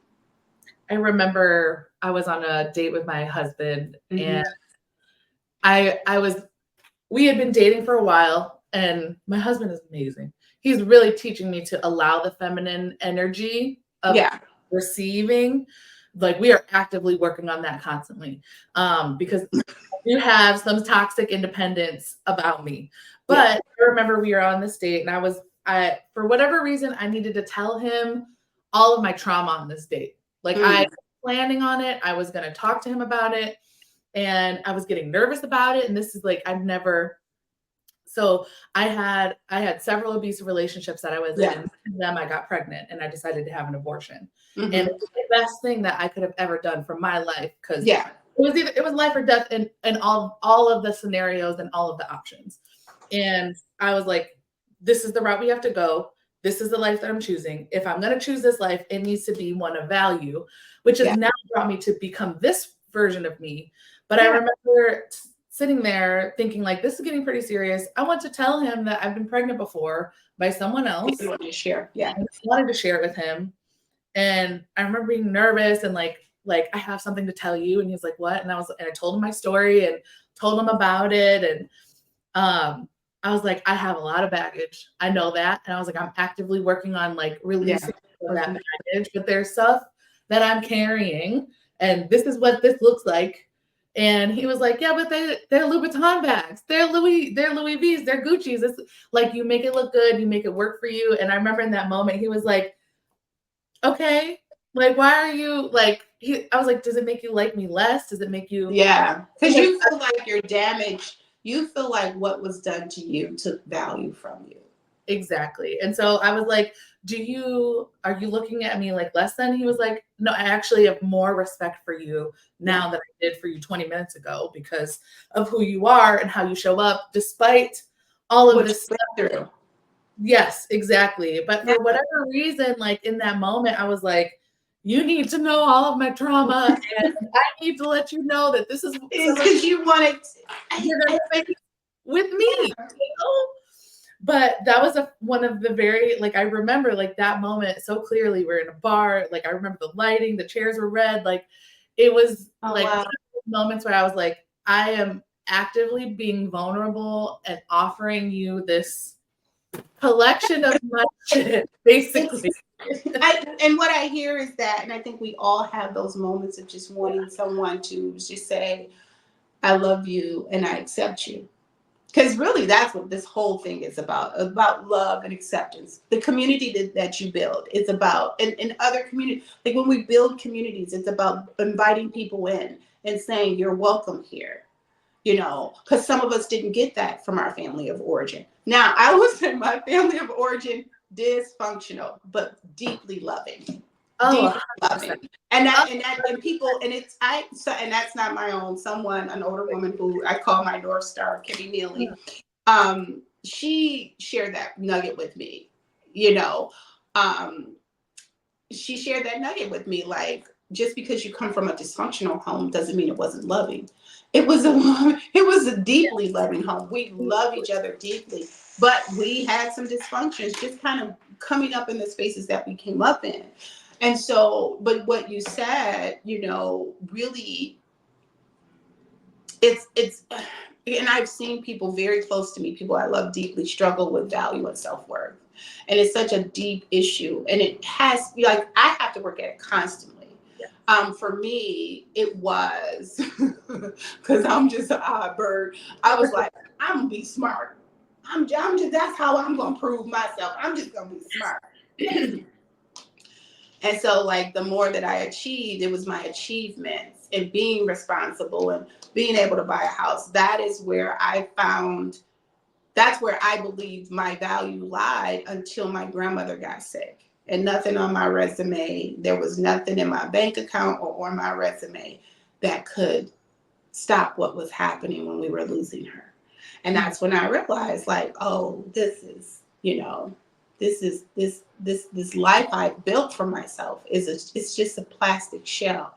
I remember I was on a date with my husband, and we had been dating for a while, and my husband is amazing. He's really teaching me to allow the feminine energy of receiving. Like, we are actively working on that constantly, because you have some toxic independence about me. But I remember we were on this date, and I for whatever reason, I needed to tell him all of my trauma on this date. Like, I was planning on it. I was going to talk to him about it, and I was getting nervous about it. And this is like, so I had several abusive relationships that I was in. And then I got pregnant, and I decided to have an abortion. And it was the best thing that I could have ever done for my life, because it was life or death in all of the scenarios and all of the options. And I was like, this is the route we have to go. This is the life that I'm choosing. If I'm going to choose this life, it needs to be one of value, which has now brought me to become this version of me. But I remember sitting there thinking, like, this is getting pretty serious. I want to tell him that I've been pregnant before by someone else. You wanted to share. I wanted to share it with him. And I remember being nervous and like, I have something to tell you. And he's like, what? And I told him my story and told him about it. And I was like, I have a lot of baggage. I know that. And I was like, I'm actively working on like releasing that baggage, but there's stuff that I'm carrying, and this is what this looks like. And he was like, yeah, but they're Louboutin bags. They're Louis V's, they're Gucci's. It's like, you make it look good, you make it work for you. And I remember in that moment, he was like, okay, like, why are you like, I was like, does it make you like me less? Does it make you? Yeah, because you feel like you're damaged. You feel like what was done to you took value from you. Exactly. And so I was like, are you looking at me like less than? He was like, no, I actually have more respect for you now than I did for you 20 minutes ago, because of who you are and how you show up despite all of this stuff. Yes, exactly. But for whatever reason, like in that moment, I was like, you need to know all of my trauma, and I need to let you know that this is because you wanted you're gonna make it with me. You know? But that was one of the very, like, I remember like that moment so clearly. We're in a bar, like I remember the lighting, the chairs were red, like it was Oh, like wow. moments where I was like, I am actively being vulnerable and offering you this collection of my shit, basically. And what I hear is that, and I think we all have those moments of just wanting someone to just say, I love you and I accept you. Because really, that's what this whole thing is about love and acceptance. The community that you build, it's about, in other communities, like when we build communities, it's about inviting people in and saying, you're welcome here. You know, because some of us didn't get that from our family of origin. Now, I would say my family of origin, dysfunctional, but deeply loving. Oh, Deeply 100%. loving. And people, and it's, and that's not my own, someone, an older woman who I call my North Star, Kitty Neely, she shared that nugget with me, you know. She shared that nugget with me, like, just because you come from a dysfunctional home doesn't mean it wasn't loving. It was a deeply loving home. We love each other deeply, but we had some dysfunctions just kind of coming up in the spaces that we came up in. And so, but what you said, you know, really, it's and I've seen people very close to me, people I love deeply, struggle with value and self-worth. And it's such a deep issue. And it has, like, I have to work at it constantly. For me, it was, because I'm just an odd bird. I was like, I'm gonna be smart. I'm just, that's how I'm gonna prove myself. I'm just gonna be smart. And so, like, the more that I achieved, it was my achievements and being responsible and being able to buy a house. That is where I found, that's where I believed my value lied until my grandmother got sick. And nothing on my resume, there was nothing in my bank account or on my resume that could stop what was happening when we were losing her. And that's when I realized, like, oh, this is, you know, this life I've built for myself it's just a plastic shell.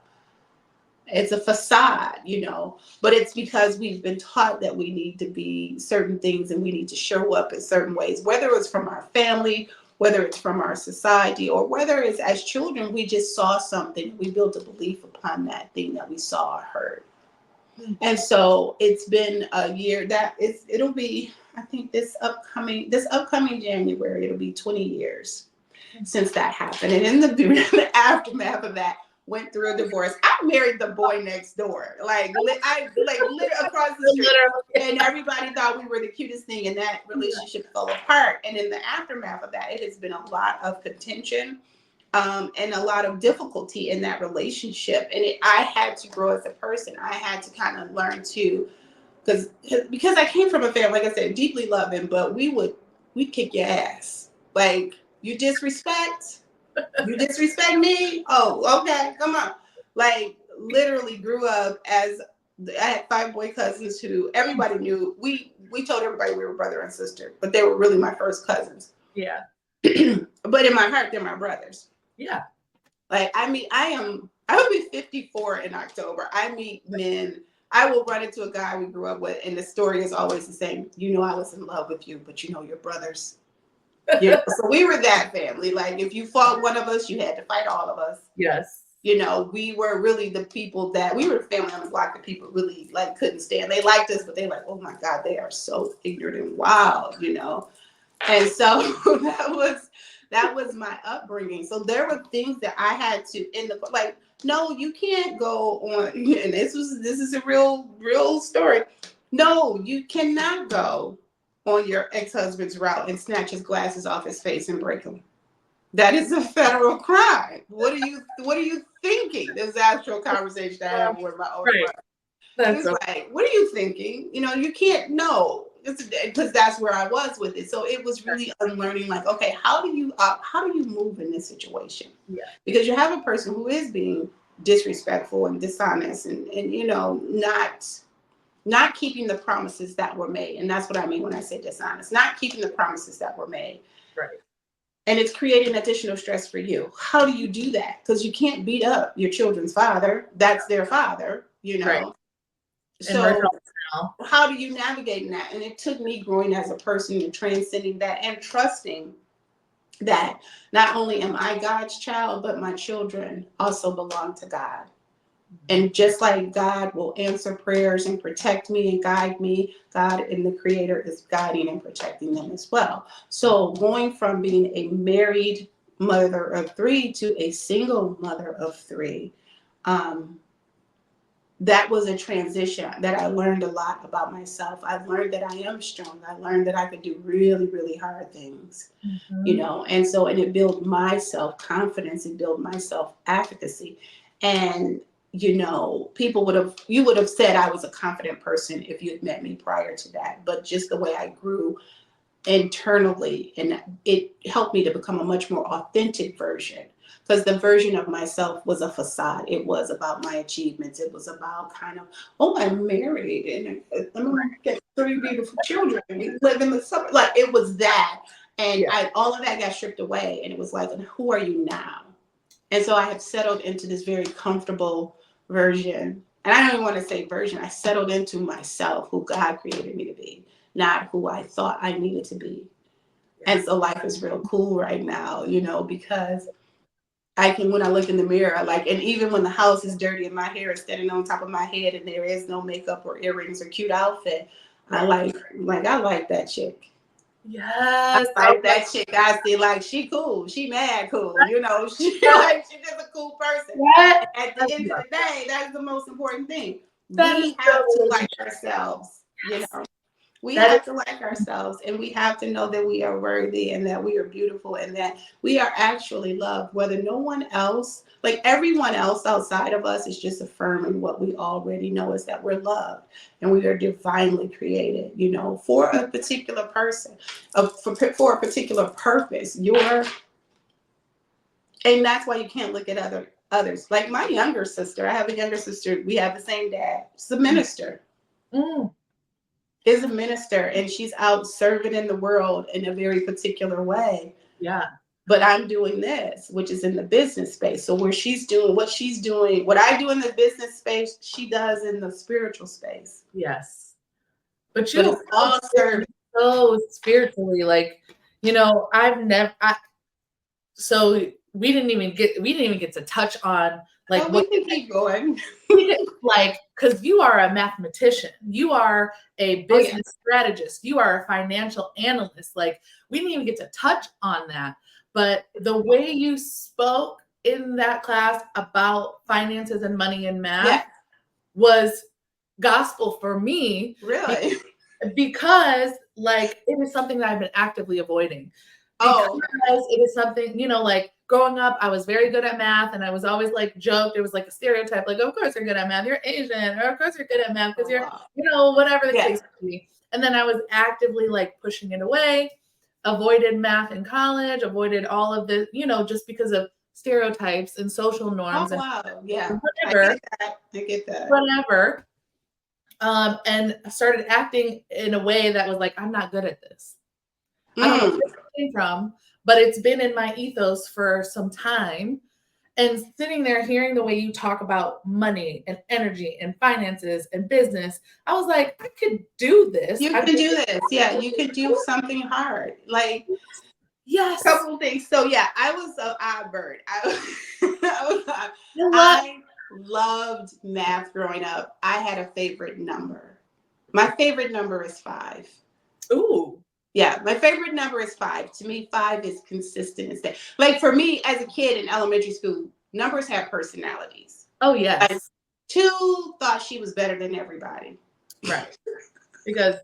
It's a facade, you know, but it's because we've been taught that we need to be certain things and we need to show up in certain ways, whether it's from our family, whether it's from our society, or whether it's as children, we just saw something, we built a belief upon that thing that we saw or heard. And so it's been a year that it'll be, I think this upcoming January, it'll be 20 years since that happened. And in the aftermath of that, went through a divorce. I married the boy next door, I lit across the street, and everybody thought we were the cutest thing, and that relationship fell apart. And in the aftermath of that, it has been a lot of contention, and a lot of difficulty in that relationship. And I had to grow as a person. I had to kind of learn to, because I came from a family, like I said, deeply loving, but we'd kick your ass. Like, you disrespect me? Oh, okay, come on. Like, literally grew up as, I had 5 boy cousins who everybody knew. We told everybody we were brother and sister, but they were really my first cousins. Yeah. But in my heart, they're my brothers. Yeah. Like, I mean, I will be 54 in October. I meet men. I will run into a guy we grew up with, and the story is always the same. You know, I was in love with you, but you know, your brothers. Yeah. So we were that family. Like, if you fought one of us, you had to fight all of us. Yes. You know, we were really the people that, we were the family on the block that people really, like, couldn't stand. They liked us, but they like, oh my God, they are so ignorant and wild, you know. And so that was my upbringing. So there were things that I had to, like, no, you can't go on, and this is a real story. No, you cannot go on your ex-husband's route and snatch his glasses off his face and break them. That is a federal crime. What are you thinking? This is actual conversation I have with my older brother. It's like, what are you thinking? You know, you can't know, because that's where I was with it. So it was really unlearning, like, okay, how do you move in this situation? Yeah. Because you have a person who is being disrespectful and dishonest and you know, not keeping the promises that were made. And that's what I mean when I say dishonest, not keeping the promises that were made. Right. And it's creating additional stress for you. How do you do that? Because you can't beat up your children's father. That's their father, you know. Right. So how do you navigate in that? And it took me growing as a person and transcending that and trusting that not only am I God's child, but my children also belong to God. And just like God will answer prayers and protect me and guide me, God and the Creator is guiding and protecting them as well. So going from being a married mother of three to a single mother of three, that was a transition that I learned a lot about myself. I learned that I am strong. I learned that I could do really, really hard things, you know, and so, and it built my self-confidence, it built my self-efficacy. And, you know, you would have said I was a confident person if you had met me prior to that. But just the way I grew internally, and it helped me to become a much more authentic version, because the version of myself was a facade. It was about my achievements. It was about kind of, oh, I'm married and I'm gonna get 3 beautiful children and we live in the summer. Like, it was that. And all of that got stripped away, and it was like, and who are you now? And so I have settled into this very comfortable version. And I don't even want to say version. I settled into myself, who God created me to be, not who I thought I needed to be. And so life is real cool right now, you know, because I can, when I look in the mirror, like, and even when the house is dirty and my hair is standing on top of my head and there is no makeup or earrings or cute outfit, I like that chick. Yes. I like that chick. I see, like, she cool. She mad cool. You know, she like, she's just a cool person. What? At the end of the day, that's the most important thing. That We is have to so like ourselves, you know. We that have to like ourselves, and we have to know that we are worthy and that we are beautiful and that we are actually loved, whether no one else, like everyone else outside of us, is just affirming what we already know, is that we're loved and we are divinely created, you know, for a particular person, for a particular purpose. And that's why you can't look at others. Like my younger sister, I have a younger sister, we have the same dad. She's a minister. Is a minister, and she's out serving in the world in a very particular way. Yeah. But I'm doing this, which is in the business space. So where she's doing what she's doing, what I do in the business space, she does in the spiritual space. Yes. But But it's all serving. so spiritually, like, you know, so we didn't even get to touch on like we can keep going. like, because you are a mathematician, you are a business strategist, you are a financial analyst. Like, we didn't even get to touch on that. But the way you spoke in that class about finances and money and math was gospel for me. Really? Because like, it is something that I've been actively avoiding. Because it is something, you know, like growing up, I was very good at math, and I was always like joked. It was like a stereotype, like, of course you're good at math, you're Asian, or of course you're good at math because you're, you know, whatever the case may be. And then I was actively like pushing it away, avoided math in college, avoided all of the, you know, just because of stereotypes and social norms. Oh, wow. Yeah. Whatever. I get that. Whatever. And I started acting in a way that was like, I'm not good at this. I don't know where it came from, but it's been in my ethos for some time. And sitting there hearing the way you talk about money and energy and finances and business, I was like, I could do this. You can do this. Yeah, you could do something hard. Like, yes. A couple things. So yeah, I was an odd bird. I loved math growing up. I had a favorite number. My favorite number is 5. Ooh. Yeah, my favorite number is 5. To me, 5 is consistent. Like, for me as a kid in elementary school, numbers have personalities. Oh, yes. Like, 2 thought she was better than everybody. Right. Because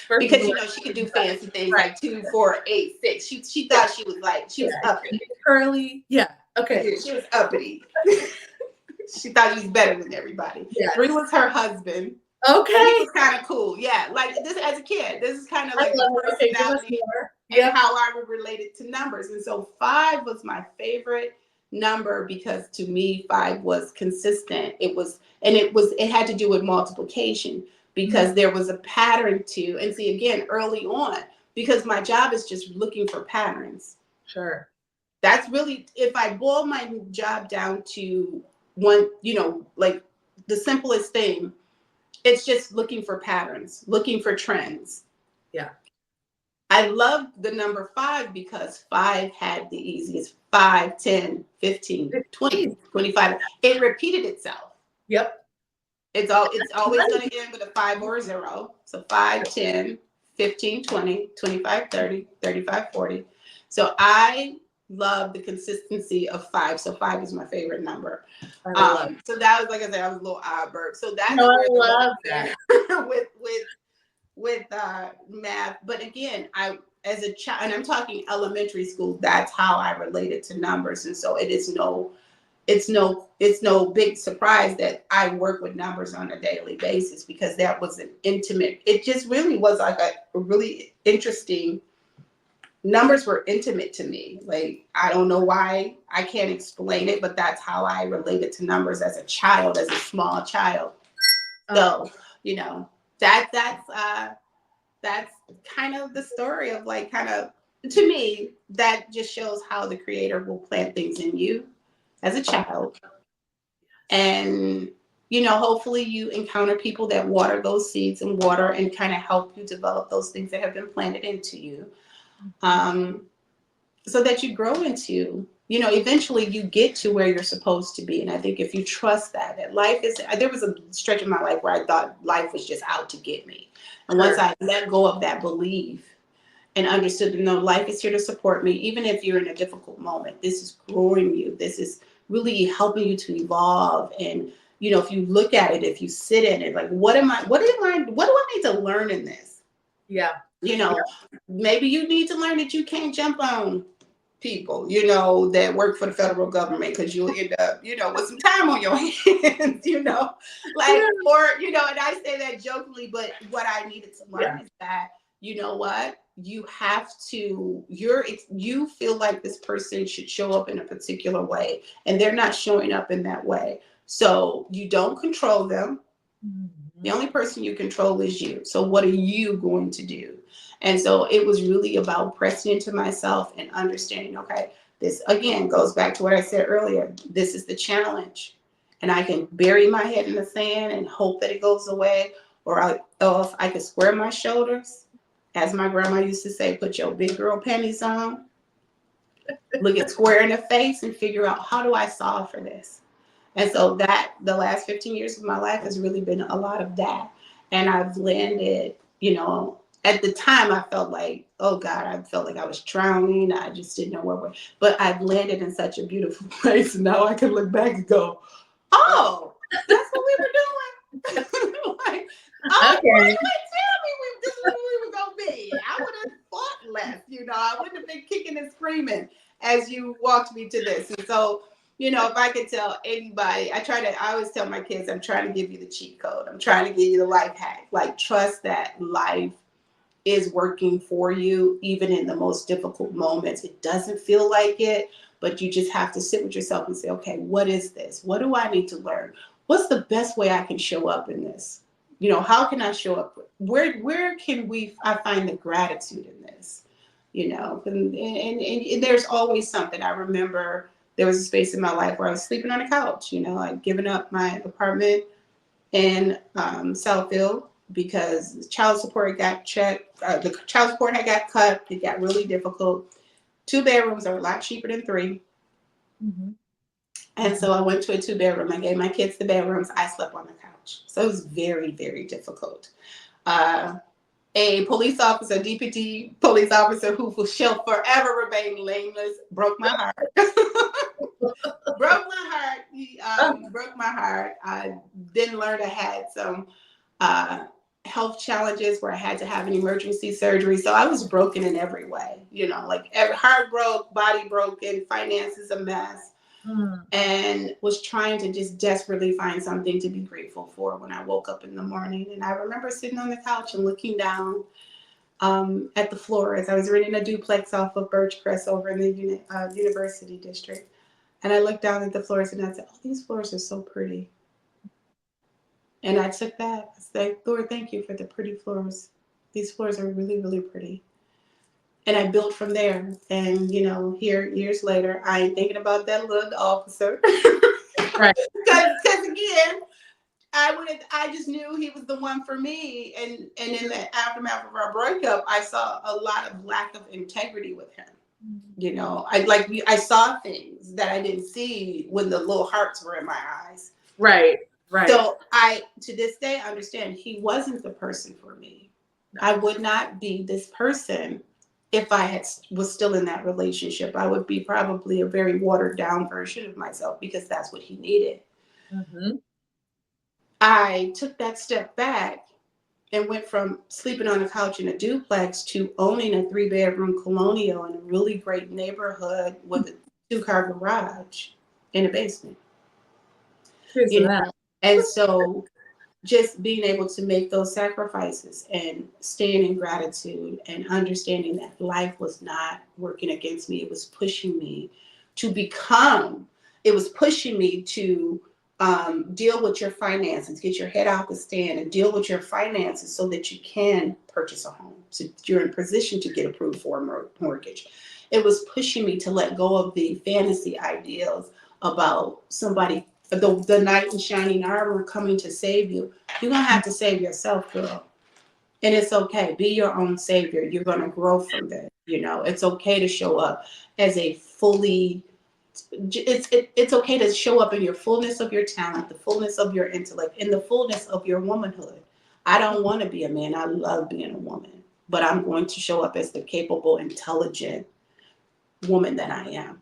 you know, she could do fancy things like 2, 4, 8, 6. She thought she was like, she was uppity. Curly. Yeah. Okay. Yeah, she was uppity. She thought she was better than everybody. Yeah. 3 was her husband. Okay. And he was kind of cool. Yeah. Like, this as a kid, this is kind of like the personality and how I would relate it to numbers. And so 5 was my favorite number because to me 5 was consistent. It had to do with multiplication because there was a pattern to, and see, again, early on, because my job is just looking for patterns. Sure. That's really, if I boil my job down to one, you know, like the simplest thing, it's just looking for patterns, looking for trends. Yeah. I love the number 5 because 5 had the easiest 5, 10, 15, 20, 25. It repeated itself. Yep. It's always going to end with a 5 or a 0. So 5, 10, 15, 20, 25, 30, 35, 40. So I love the consistency of 5. So 5 is my favorite number. I love it. So that was, like I said, I was a little odd bird. So that's No, where I the love love that. with math. But again, I as a child, and I'm talking elementary school, that's how I related to numbers. And so it's no big surprise that I work with numbers on a daily basis, because that was an intimate, it just really was like a really interesting, numbers were intimate to me. Like, I don't know why, I can't explain it, but that's how I related to numbers as a child, as a small child. So, you know, that's kind of the story of, like, kind of, to me, that just shows how the creator will plant things in you as a child. And, hopefully you encounter people that water those seeds and water and kind of help you develop those things that have been planted into you. So that you grow into, eventually you get to where you're supposed to be. And I think if you trust that life is, there was a stretch in my life where I thought life was just out to get me. And once I let go of that belief and understood that, no, life is here to support me, even if you're in a difficult moment, this is growing you. This is really helping you to evolve. And, if you look at it, if you sit in it, like, what do I need to learn in this? Yeah. Maybe you need to learn that you can't jump on people, that work for the federal government, because you'll end up, with some time on your hands, like, or, and I say that jokingly, but what I needed to learn is that, what, you have to, you feel like this person should show up in a particular way, and they're not showing up in that way. So you don't control them. The only person you control is you. So what are you going to do? And so it was really about pressing into myself and understanding, okay, this again goes back to what I said earlier. This is the challenge. And I can bury my head in the sand and hope that it goes away. Or if I could square my shoulders, as my grandma used to say, put your big girl panties on, look it square in the face and figure out, how do I solve for this? And so that the last 15 years of my life has really been a lot of that. And I've landed, at the time I felt like, oh God, I felt like I was drowning. I just didn't know where we're, but I've landed in such a beautiful place. Now I can look back and go, oh, that's what we were doing. Like, oh, Okay. why you ain't tell me this is where we were going to be? I would have fought less, I wouldn't have been kicking and screaming as you walked me to this. And so, if I could tell anybody, I always tell my kids, I'm trying to give you the cheat code. I'm trying to give you the life hack. Like, trust that life is working for you, even in the most difficult moments. It doesn't feel like it, but you just have to sit with yourself and say, okay, what is this? What do I need to learn? What's the best way I can show up in this? How can I show up? Where can I find the gratitude in this? And there's always something. I remember there was a space in my life where I was sleeping on a couch. I'd given up my apartment in Southfield because child support got checked. The child support had got cut. It got really difficult. 2 bedrooms are a lot cheaper than 3. Mm-hmm. And so I went to a 2-bedroom. I gave my kids the bedrooms. I slept on the couch. So it was very, very difficult. A police officer, DPT police officer, who shall forever remain nameless, broke my heart. Broke my heart. He broke my heart. I then learned I had some health challenges where I had to have an emergency surgery. So I was broken in every way. Like, every heart broke, body broken, finances a mess. And was trying to just desperately find something to be grateful for when I woke up in the morning. And I remember sitting on the couch and looking down at the floor as I was renting a duplex off of Birchcrest over in the University District. And I looked down at the floors and I said, oh, these floors are so pretty. And I took that. I said, Lord, thank you for the pretty floors. These floors are really, really pretty. And I built from there. And, here, years later, I ain't thinking about that little officer. Right. Because again, I just knew he was the one for me. And in the aftermath of our breakup, I saw a lot of lack of integrity with him. I saw things that I didn't see when the little hearts were in my eyes. Right. Right. So I, to this day, understand he wasn't the person for me. I would not be this person if I was still in that relationship. I would be probably a very watered down version of myself because that's what he needed. Mm-hmm. I took that step back and went from sleeping on a couch in a duplex to owning a 3-bedroom colonial in a really great neighborhood with a 2-car garage in a basement. Cheers to that. And so just being able to make those sacrifices and staying in gratitude and understanding that life was not working against me. It was pushing me to become, it was pushing me to deal with your finances, get your head out the stand and deal with your finances so that you can purchase a home. So you're in position to get approved for a mortgage. It was pushing me to let go of the fantasy ideals about somebody, the knight in shining armor coming to save you. You're going to have to save yourself, girl. And it's okay. Be your own savior. You're going to grow from that. It's okay to show up as a fully, it's okay to show up in your fullness of your talent, the fullness of your intellect, and the fullness of your womanhood. I don't want to be a man. I love being a woman. But I'm going to show up as the capable, intelligent woman that I am.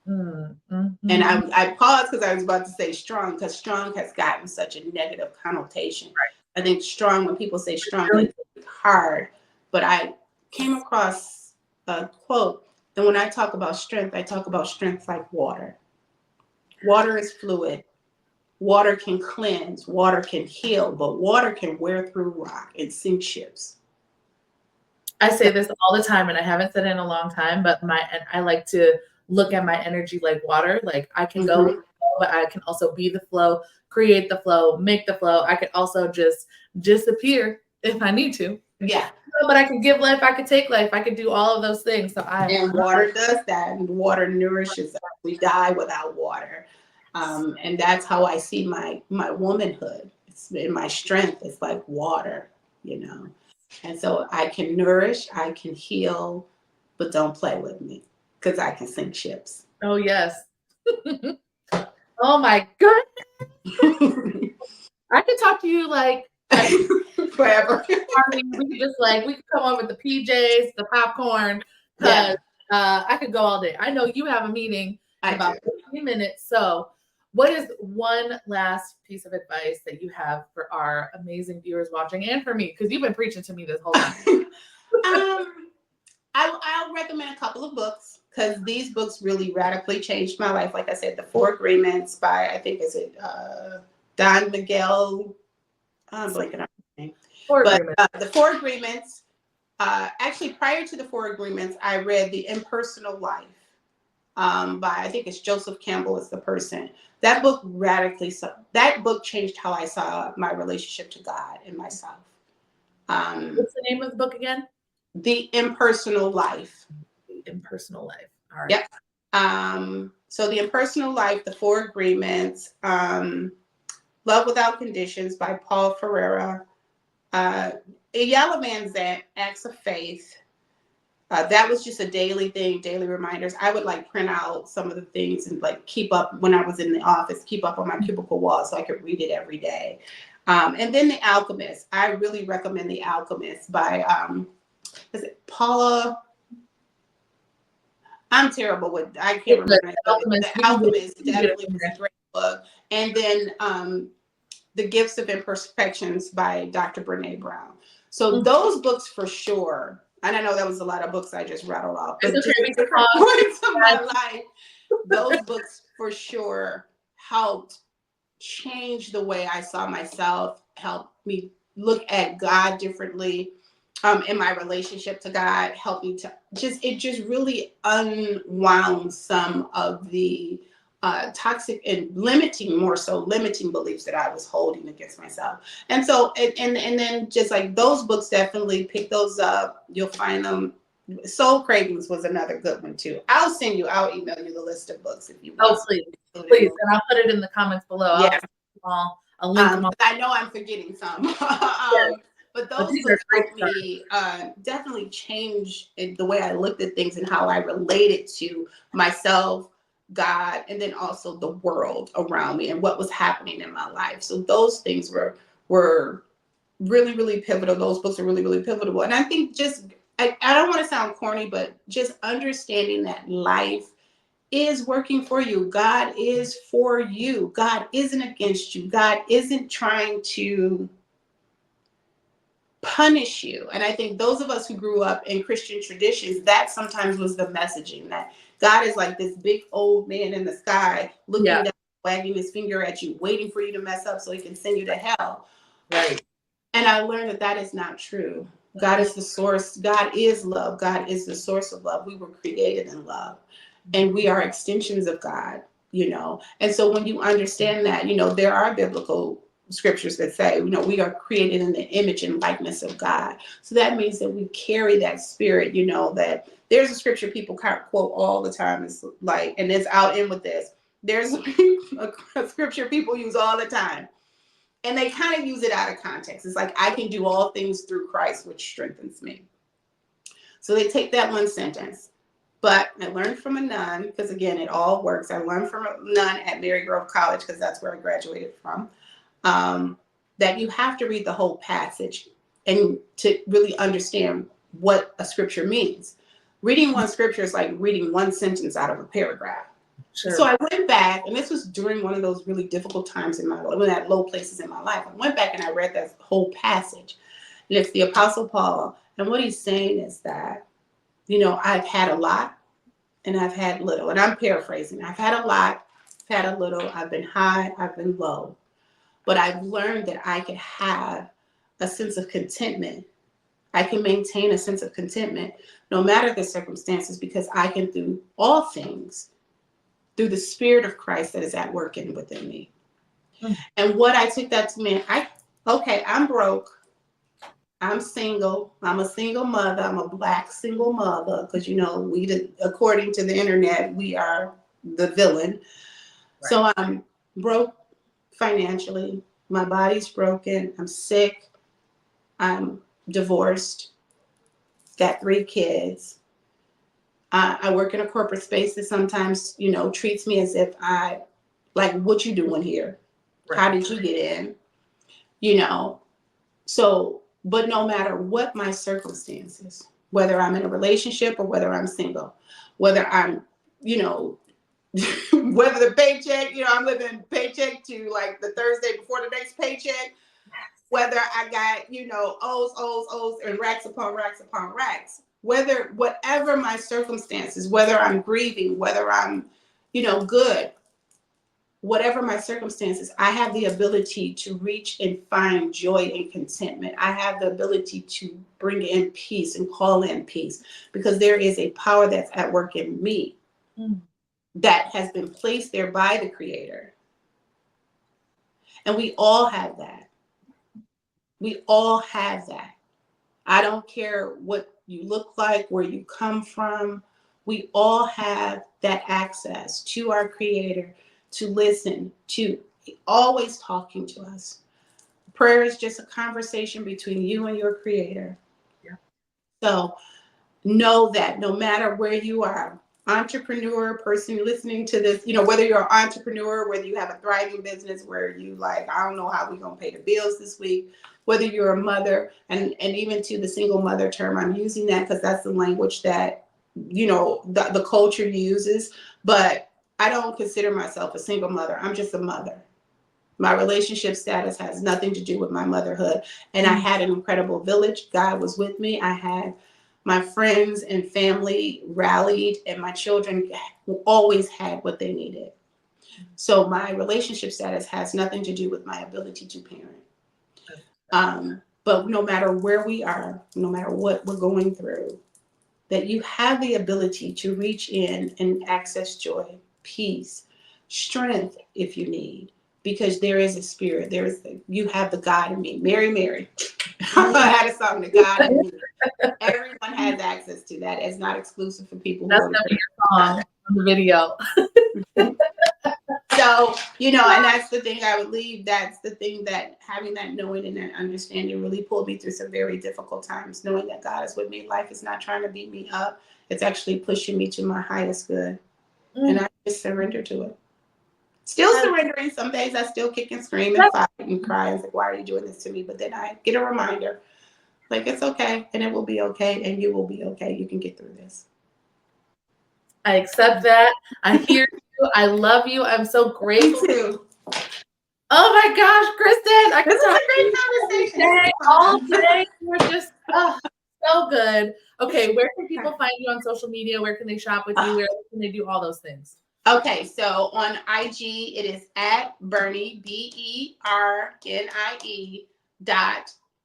Mm-hmm. And I paused because I was about to say strong, because strong has gotten such a negative connotation. Right. I think strong, when people say strong, they think hard. But I came across a quote that when I talk about strength, I talk about strength like water. Water is fluid. Water can cleanse. Water can heal. But water can wear through rock and sink ships. I say this all the time, and I haven't said it in a long time, but I like to look at my energy like water. Like I can go with the flow, but I can also be the flow, create the flow, make the flow. I could also just disappear if I need to. Yeah. But I can give life, I could take life, I could do all of those things. And water does that, and water nourishes us. We die without water. And that's how I see my womanhood. It's in my strength. It's like water, And so I can nourish, I can heal, but don't play with me because I can sink ships. Oh, yes. Oh, my goodness. I could talk to you like forever. We could come on with the PJs, the popcorn, because I could go all day. I know you have a meeting in about 15 minutes. So what is one last piece of advice that you have for our amazing viewers watching and for me? Because you've been preaching to me this whole time. I'll recommend a couple of books because these books really radically changed my life. Like I said, The 4 Agreements by, I think, is it Don Miguel? I'm blanking on his name. The 4 Agreements, actually prior to The 4 Agreements, I read The Impersonal Life by, I think it's Joseph Campbell is the person. That book changed how I saw my relationship to God and myself. What's the name of the book again? The Impersonal Life. The Impersonal Life. All right. Yep. So The Impersonal Life, The 4 Agreements, Love Without Conditions by Paul Ferreira, Yellow Man's Acts of Faith. That was just a daily thing, daily reminders. I would print out some of the things and keep up when I was in the office, keep up on my cubicle wall so I could read it every day. And then The Alchemist. I really recommend The Alchemist by, is it Paula? I'm terrible with, I can't remember. The Alchemist definitely was a great book. And then The Gifts of Imperfections by Dr. Brene Brown. So those books for sure. And I know that was a lot of books I just rattled off, but just different points of my life. Those books for sure helped change the way I saw myself, helped me look at God differently. In my relationship to God, helped me to it just really unwound some of the toxic and limiting beliefs that I was holding against myself. And so, and then just those books, definitely pick those up. You'll find them. Soul Cravings was another good one too. I'll email you the list of books if you want. Oh, please. And I'll put it in the comments below. Yeah. I'll link them all. I know I'm forgetting some. But those books helped me definitely change the way I looked at things and how I related to myself, God, and then also the world around me and what was happening in my life. So those things were really, really pivotal. Those books are really, really pivotal. And I think just, I don't want to sound corny, but just understanding that life is working for you. God is for you. God isn't against you. God isn't trying to punish you. And I think those of us who grew up in Christian traditions, that sometimes was the messaging, that God is like this big old man in the sky looking down, wagging his finger at you, waiting for you to mess up so he can send you to hell. Right. And I learned that that is not true. God is the source. God is love. God is the source of love. We were created in love, and we are extensions of God, you know. And so when you understand that, you know, there are biblical scriptures that say, you know, we are created in the image and likeness of God. So that means that we carry that spirit, you know, that there's a scripture people quote all the time. It's like, and it's out in with this. There's a scripture people use all the time. And they kind of use it out of context. It's like, I can do all things through Christ, which strengthens me. So they take that one sentence. But I learned from a nun, because again, it all works. I learned from a nun at Marygrove College, because that's where I graduated from, that you have to read the whole passage and to really understand what a scripture means. Reading one scripture is like reading one sentence out of a paragraph. Sure. So I went back, and this was during one of those really difficult times in my life, when I had low places in my life. I went back and I read that whole passage. And it's the Apostle Paul. And what he's saying is that, you know, I've had a lot and I've had little. And I'm paraphrasing. I've had a lot, I've had a little, I've been high, I've been low. But I've learned that I can have a sense of contentment. I can maintain a sense of contentment no matter the circumstances, because I can do all things through the Spirit of Christ that is at work in within me. And what I took that to mean, I'm broke. I'm single. I'm a single mother. I'm a Black single mother, because, you know, according to the internet, we are the villain. Right. So I'm broke financially. My body's broken. I'm sick. I'm divorced. Got 3 kids. I work in a corporate space that sometimes, you know, treats me as if what you doing here? Right. How did you get in? You know, so, but no matter what my circumstances, whether I'm in a relationship or whether I'm single, whether I'm, you know, whether the paycheck, you know, I'm living paycheck to like the Thursday before the next paycheck, whether I got, you know, O's, and racks upon racks upon racks. Whatever my circumstances, whether I'm grieving, whether I'm, you know, good, whatever my circumstances, I have the ability to reach and find joy and contentment. I have the ability to bring in peace and call in peace, because there is a power that's at work in me that has been placed there by the Creator. And we all have that. We all have that. I don't care what you look like, where you come from. We all have that access to our Creator, to listen, to always talking to us. Prayer is just a conversation between you and your Creator. Yeah. So know that no matter where you are, entrepreneur, person listening to this, you know, whether you're an entrepreneur, whether you have a thriving business where you like, I don't know how we're going to pay the bills this week, whether you're a mother, and even to the single mother term, I'm using that because that's the language that, you know, the culture uses, but I don't consider myself a single mother. I'm just a mother. My relationship status has nothing to do with my motherhood. And I had an incredible village. God was with me. I had my friends and family rallied, and my children always had what they needed. So my relationship status has nothing to do with my ability to parent. But no matter where we are, no matter what we're going through, that you have the ability to reach in and access joy, peace, strength if you need, because there is a spirit. You have the God in me. Mary. I had a song, the God in me. Everyone has access to that. It's not exclusive for people who That's not your song on the video. So, you know, and that's the thing I would leave. That's the thing that having that knowing and that understanding really pulled me through some very difficult times, knowing that God is with me. Life is not trying to beat me up. It's actually pushing me to my highest good. And I Just surrender to it. Still surrendering. Some days I still kick and scream and fight and cry and say, why are you doing this to me? But then I get a reminder, like, it's okay, and it will be okay, and you will be okay. You can get through this. I accept that. I hear you. I love you. I'm so grateful. Me too. Oh my gosh, Kristin. I could talk This is a great conversation. all day. You're just so good. Okay, where can people find you on social media? Where can they shop with you? Where can they do all those things? Okay, so on IG, it is at Bernie, BERNIE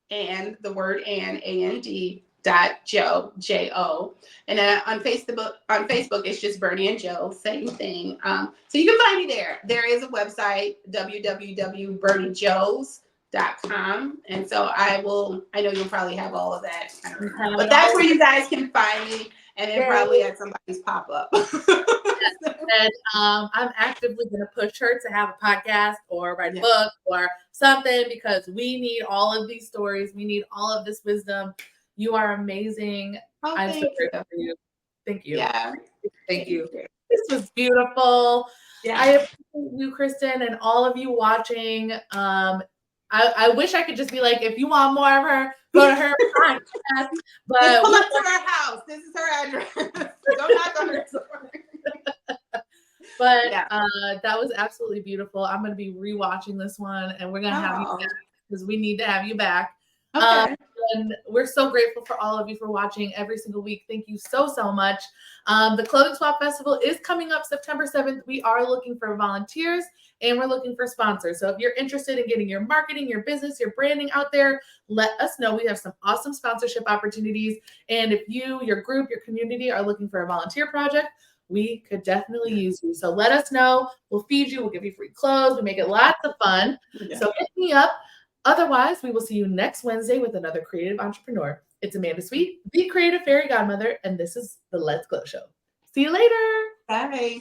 and the word and Joe, J-O. And then on Facebook, it's just Bernie and Joe, same thing. So you can find me there. There is a website, www.berniejoes.com. And so I know you'll probably have all of that. But that's where you guys can find me, and then probably at somebody's pop-up. And I'm actively going to push her to have a podcast or write a book or something, because we need all of these stories. We need all of this wisdom. You are amazing. I'm so grateful for you. Thank you. Yeah. Thank you. This was beautiful. Yeah. I appreciate you, Kristin, and all of you watching. I wish I could just be like, if you want more of her, go to her podcast. But just pull up to her house. This is her address. Don't knock on her door. But that was absolutely beautiful. I'm going to be rewatching this one, and we're going to have you back, because we need to have you back. Okay. And we're so grateful for all of you for watching every single week. Thank you so, so much. The Clothing Swap Festival is coming up September 7th. We are looking for volunteers, and we're looking for sponsors. So if you're interested in getting your marketing, your business, your branding out there, let us know. We have some awesome sponsorship opportunities. And if you, your group, your community are looking for a volunteer project, we could definitely use you. So let us know. We'll feed you. We'll give you free clothes. We make it lots of fun. Yeah. So hit me up. Otherwise, we will see you next Wednesday with another creative entrepreneur. It's Amanda Sweet, the Creative Fairy Godmother, and this is the Let's Glow Show. See you later. Bye.